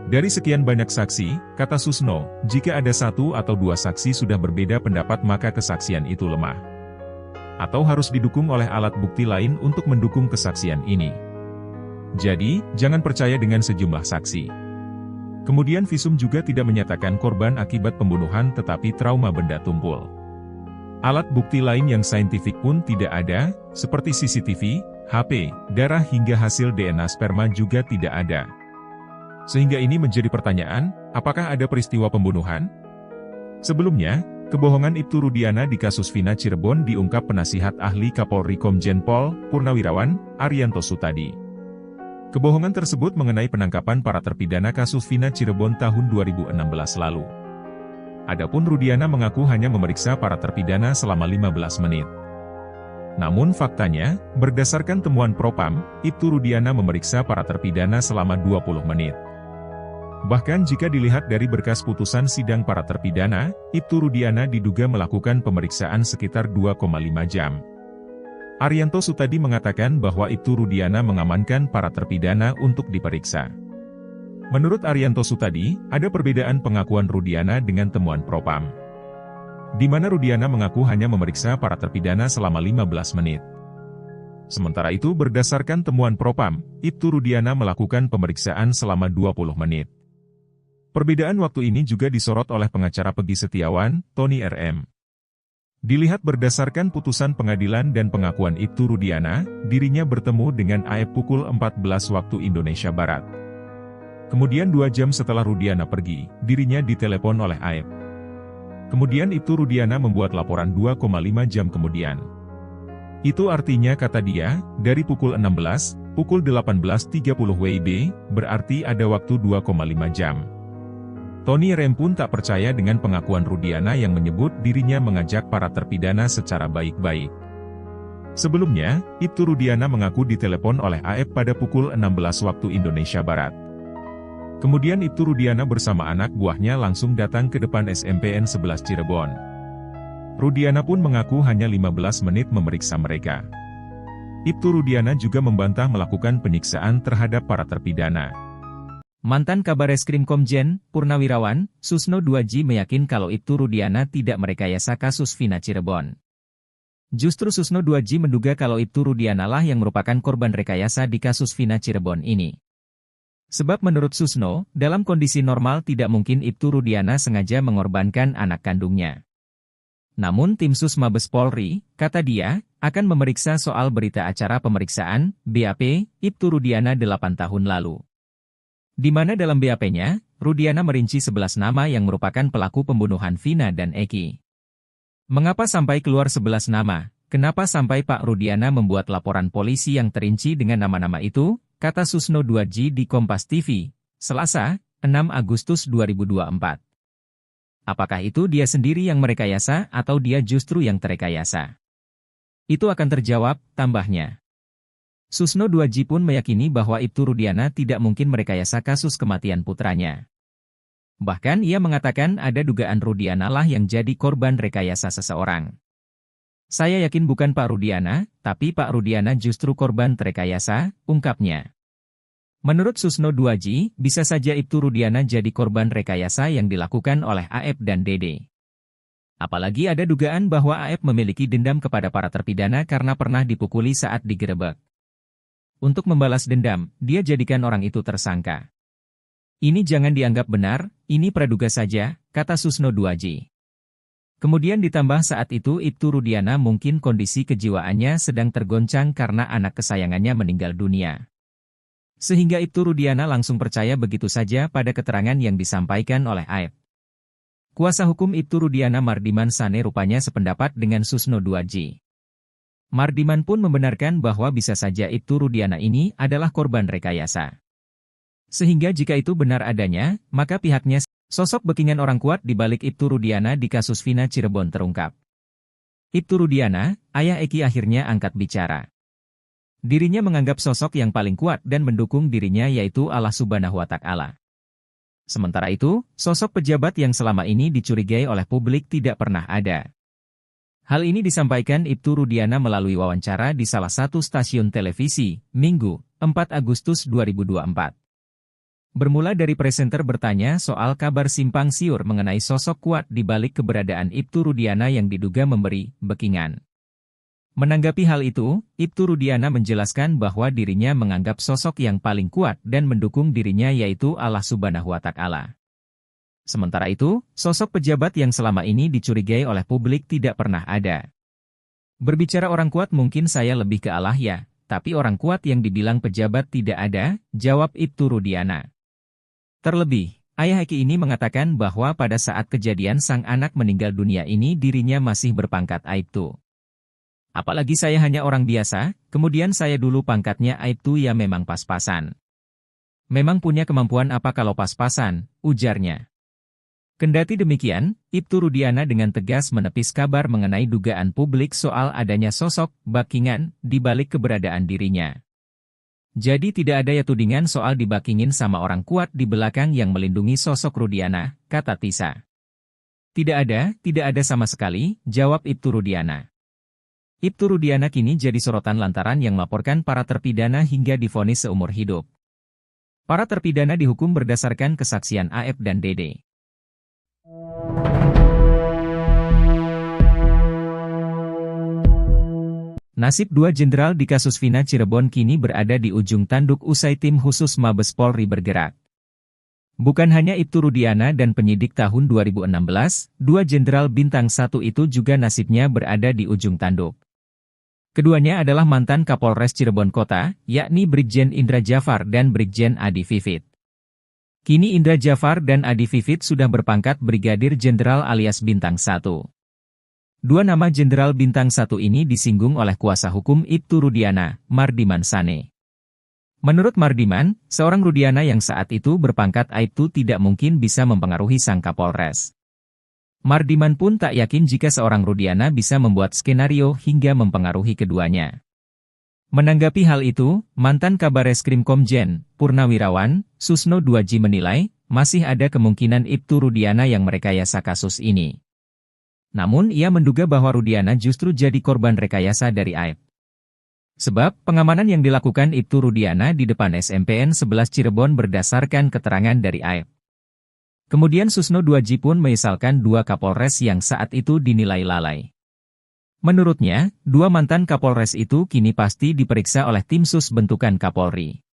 Dari sekian banyak saksi, kata Susno, jika ada 1 atau 2 saksi sudah berbeda pendapat maka kesaksian itu lemah. Atau harus didukung oleh alat bukti lain untuk mendukung kesaksian ini. Jadi, jangan percaya dengan sejumlah saksi. Kemudian visum juga tidak menyatakan korban akibat pembunuhan tetapi trauma benda tumpul. Alat bukti lain yang saintifik pun tidak ada, seperti CCTV, HP, darah hingga hasil DNA sperma juga tidak ada. Sehingga ini menjadi pertanyaan, apakah ada peristiwa pembunuhan? Sebelumnya, kebohongan Ibtu Rudiana di kasus Vina Cirebon diungkap penasihat ahli Kapolri Komjen Pol Purnawirawan Arianto Sutadi. Kebohongan tersebut mengenai penangkapan para terpidana kasus Vina Cirebon tahun 2016 lalu. Adapun Rudiana mengaku hanya memeriksa para terpidana selama 15 menit. Namun faktanya, berdasarkan temuan Propam, Ibtu Rudiana memeriksa para terpidana selama 20 menit. Bahkan jika dilihat dari berkas putusan sidang para terpidana, Ibtu Rudiana diduga melakukan pemeriksaan sekitar 2,5 jam. Arianto Sutadi mengatakan bahwa Ibtu Rudiana mengamankan para terpidana untuk diperiksa. Menurut Arianto Sutadi, ada perbedaan pengakuan Rudiana dengan temuan Propam. Di mana Rudiana mengaku hanya memeriksa para terpidana selama 15 menit. Sementara itu berdasarkan temuan Propam, Ibtu Rudiana melakukan pemeriksaan selama 20 menit. Perbedaan waktu ini juga disorot oleh pengacara Peggy Setiawan, Tony RM. Dilihat berdasarkan putusan pengadilan dan pengakuan Ibtu Rudiana, dirinya bertemu dengan AF pukul 14 waktu Indonesia Barat. Kemudian 2 jam setelah Rudiana pergi, dirinya ditelepon oleh AF. Kemudian Ibtu Rudiana membuat laporan 2,5 jam kemudian. Itu artinya kata dia, dari pukul 16, pukul 18.30 WIB, berarti ada waktu 2,5 jam. Tony Rem pun tak percaya dengan pengakuan Rudiana yang menyebut dirinya mengajak para terpidana secara baik-baik. Sebelumnya, Ibtu Rudiana mengaku ditelepon oleh AF pada pukul 16 waktu Indonesia Barat. Kemudian Ibtu Rudiana bersama anak buahnya langsung datang ke depan SMPN 11 Cirebon. Rudiana pun mengaku hanya 15 menit memeriksa mereka. Ibtu Rudiana juga membantah melakukan penyiksaan terhadap para terpidana. Mantan Kabareskrim Komjen, Purnawirawan, Susno 2J meyakin kalau Ibtu Rudiana tidak merekayasa kasus Vina Cirebon. Justru Susno 2J menduga kalau Ibtu Rudiana lah yang merupakan korban rekayasa di kasus Vina Cirebon ini. Sebab menurut Susno, dalam kondisi normal tidak mungkin Ibtu Rudiana sengaja mengorbankan anak kandungnya. Namun tim Sus Mabes Polri, kata dia, akan memeriksa soal berita acara pemeriksaan, BAP, Ibtu Rudiana 8 tahun lalu. Di mana dalam BAP-nya, Rudiana merinci 11 nama yang merupakan pelaku pembunuhan Vina dan Eki. Mengapa sampai keluar 11 nama? Kenapa sampai Pak Rudiana membuat laporan polisi yang terinci dengan nama-nama itu? Kata Susno 2J di Kompas TV, Selasa, 6 Agustus 2024. Apakah itu dia sendiri yang merekayasa atau dia justru yang terekayasa? Itu akan terjawab, tambahnya. Susno 2J pun meyakini bahwa Ibtu Rudiana tidak mungkin merekayasa kasus kematian putranya. Bahkan ia mengatakan ada dugaan Rudiana lah yang jadi korban rekayasa seseorang. Saya yakin bukan Pak Rudiana, tapi Pak Rudiana justru korban terekayasa, ungkapnya. Menurut Susno 2J, bisa saja Ibtu Rudiana jadi korban rekayasa yang dilakukan oleh AF dan Dede. Apalagi ada dugaan bahwa AF memiliki dendam kepada para terpidana karena pernah dipukuli saat digerebek. Untuk membalas dendam, dia jadikan orang itu tersangka. Ini jangan dianggap benar, ini praduga saja, kata Susno 2J. Kemudian ditambah saat itu Ibtu Rudiana mungkin kondisi kejiwaannya sedang tergoncang karena anak kesayangannya meninggal dunia. Sehingga Ibtu Rudiana langsung percaya begitu saja pada keterangan yang disampaikan oleh AF. Kuasa hukum Ibtu Rudiana Mardiman Sane rupanya sependapat dengan Susno 2J. Mardiman pun membenarkan bahwa bisa saja Ibtu Rudiana ini adalah korban rekayasa. Sehingga jika itu benar adanya, maka pihaknya sosok backingan orang kuat di balik Ibtu Rudiana di kasus Vina Cirebon terungkap. Ibtu Rudiana, ayah Eki akhirnya angkat bicara. Dirinya menganggap sosok yang paling kuat dan mendukung dirinya yaitu Allah Subhanahu wa Ta'ala. Sementara itu, sosok pejabat yang selama ini dicurigai oleh publik tidak pernah ada. Hal ini disampaikan Ibtu Rudiana melalui wawancara di salah satu stasiun televisi, Minggu, 4 Agustus 2024. Bermula dari presenter bertanya soal kabar simpang siur mengenai sosok kuat di balik keberadaan Ibtu Rudiana yang diduga memberi backingan. Menanggapi hal itu, Ibtu Rudiana menjelaskan bahwa dirinya menganggap sosok yang paling kuat dan mendukung dirinya yaitu Allah Subhanahu wa Ta'ala. Sementara itu, sosok pejabat yang selama ini dicurigai oleh publik tidak pernah ada. Berbicara orang kuat mungkin saya lebih ke Allah ya, tapi orang kuat yang dibilang pejabat tidak ada, jawab Ibtu Rudiana. Terlebih, ayah Eki ini mengatakan bahwa pada saat kejadian sang anak meninggal dunia ini dirinya masih berpangkat Aibtu. Apalagi saya hanya orang biasa, kemudian saya dulu pangkatnya Aibtu ya memang pas-pasan. Memang punya kemampuan apa kalau pas-pasan, ujarnya. Kendati demikian, Ibtu Rudiana dengan tegas menepis kabar mengenai dugaan publik soal adanya sosok backingan di balik keberadaan dirinya. Jadi tidak ada ya tudingan soal dibackingin sama orang kuat di belakang yang melindungi sosok Rudiana, kata Tisa. Tidak ada sama sekali, jawab Ibtu Rudiana. Ibtu Rudiana kini jadi sorotan lantaran yang melaporkan para terpidana hingga divonis seumur hidup. Para terpidana dihukum berdasarkan kesaksian AF dan Dede. Nasib dua jenderal di kasus Vina Cirebon kini berada di ujung tanduk usai tim khusus Mabes Polri bergerak. Bukan hanya Ibtu Rudiana dan penyidik tahun 2016, dua jenderal bintang 1 itu juga nasibnya berada di ujung tanduk. Keduanya adalah mantan Kapolres Cirebon Kota, yakni Brigjen Indra Jafar dan Brigjen Adi Vivit. Kini Indra Jafar dan Adi Vivit sudah berpangkat Brigadir Jenderal alias Bintang 1. Dua nama Jenderal Bintang 1 ini disinggung oleh kuasa hukum Ibtu Rudiana, Mardiman Sane. Menurut Mardiman, seorang Rudiana yang saat itu berpangkat Aibtu tidak mungkin bisa mempengaruhi sang Kapolres. Mardiman pun tak yakin jika seorang Rudiana bisa membuat skenario hingga mempengaruhi keduanya. Menanggapi hal itu, mantan Kabareskrim Komjen, Purnawirawan, Susno 2J menilai, masih ada kemungkinan Ibtu Rudiana yang merekayasa kasus ini. Namun ia menduga bahwa Rudiana justru jadi korban rekayasa dari Aib. Sebab, pengamanan yang dilakukan Ibtu Rudiana di depan SMPN 11 Cirebon berdasarkan keterangan dari Aib. Kemudian Susno 2J pun menyesalkan dua Kapolres yang saat itu dinilai lalai. Menurutnya, dua mantan Kapolres itu kini pasti diperiksa oleh tim sus bentukan Kapolri.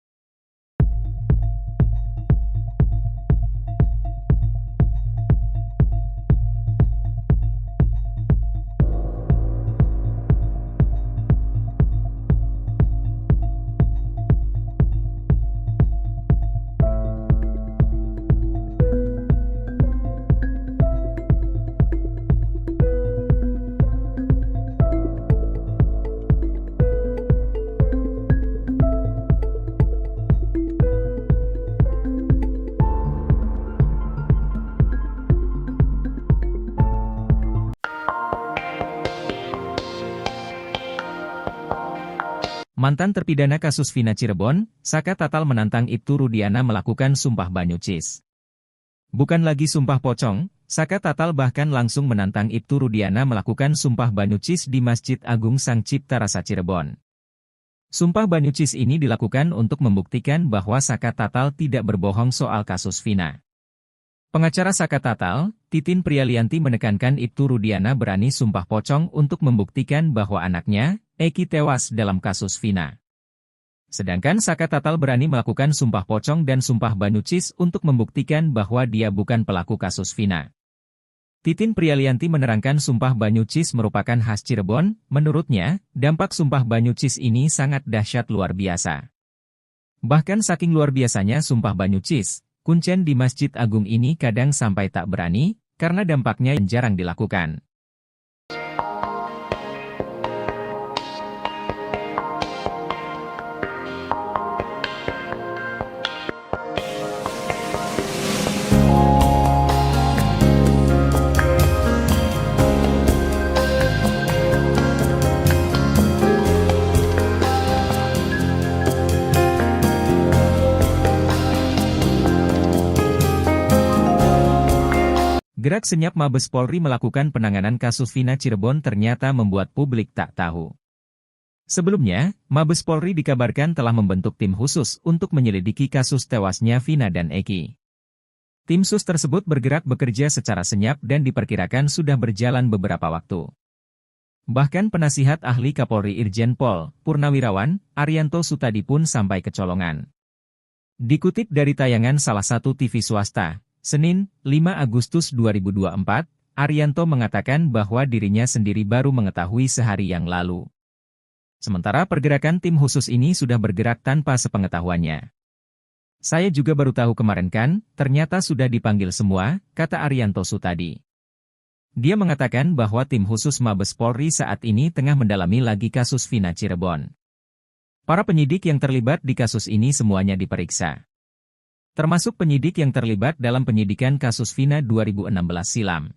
Mantan terpidana kasus Vina Cirebon, Saka Tatal menantang Ibtu Rudiana melakukan sumpah banyucis. Bukan lagi sumpah pocong, Saka Tatal bahkan langsung menantang Ibtu Rudiana melakukan sumpah banyucis di Masjid Agung Sang Cipta Rasa Cirebon. Sumpah banyucis ini dilakukan untuk membuktikan bahwa Saka Tatal tidak berbohong soal kasus Vina. Pengacara Saka Tatal, Titin Prialianti menekankan Ibtu Rudiana berani sumpah pocong untuk membuktikan bahwa anaknya, Eki tewas dalam kasus Vina. Sedangkan Saka Tatal berani melakukan sumpah pocong dan sumpah banyucis untuk membuktikan bahwa dia bukan pelaku kasus Vina. Titin Prialianti menerangkan sumpah banyucis merupakan khas Cirebon, menurutnya, dampak sumpah banyucis ini sangat dahsyat luar biasa. Bahkan saking luar biasanya sumpah banyucis, kuncen di Masjid Agung ini kadang sampai tak berani, karena dampaknya jarang dilakukan. Gerak senyap Mabes Polri melakukan penanganan kasus Vina Cirebon ternyata membuat publik tak tahu. Sebelumnya, Mabes Polri dikabarkan telah membentuk tim khusus untuk menyelidiki kasus tewasnya Vina dan Eki. Tim sus tersebut bergerak bekerja secara senyap dan diperkirakan sudah berjalan beberapa waktu. Bahkan penasihat ahli Kapolri Irjen Pol, Purnawirawan, Arianto Sutadi pun sampai kecolongan. Dikutip dari tayangan salah satu TV swasta, Senin, 5 Agustus 2024, Arianto mengatakan bahwa dirinya sendiri baru mengetahui sehari yang lalu. Sementara pergerakan tim khusus ini sudah bergerak tanpa sepengetahuannya. Saya juga baru tahu kemarin kan, ternyata sudah dipanggil semua, kata Arianto Sutadi. Dia mengatakan bahwa tim khusus Mabes Polri saat ini tengah mendalami lagi kasus Vina Cirebon. Para penyidik yang terlibat di kasus ini semuanya diperiksa. Termasuk penyidik yang terlibat dalam penyidikan kasus Vina 2016 silam.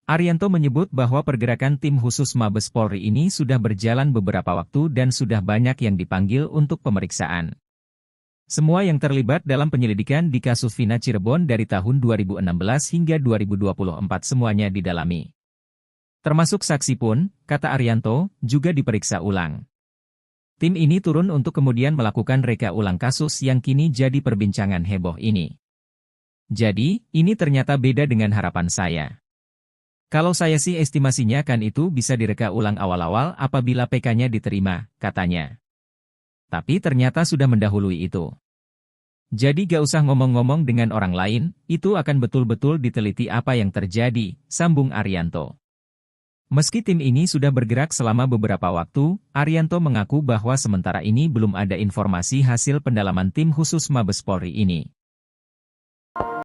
Arianto menyebut bahwa pergerakan tim khusus Mabes Polri ini sudah berjalan beberapa waktu dan sudah banyak yang dipanggil untuk pemeriksaan. Semua yang terlibat dalam penyelidikan di kasus Vina Cirebon dari tahun 2016 hingga 2024 semuanya didalami. Termasuk saksi pun, kata Arianto, juga diperiksa ulang. Tim ini turun untuk kemudian melakukan reka ulang kasus yang kini jadi perbincangan heboh ini. Jadi, ini ternyata beda dengan harapan saya. Kalau saya sih estimasinya kan itu bisa direka ulang awal-awal apabila PK-nya diterima, katanya. Tapi ternyata sudah mendahului itu. Jadi gak usah ngomong-ngomong dengan orang lain, itu akan betul-betul diteliti apa yang terjadi, sambung Arianto. Meski tim ini sudah bergerak selama beberapa waktu, Arianto mengaku bahwa sementara ini belum ada informasi hasil pendalaman tim khusus Mabes Polri ini.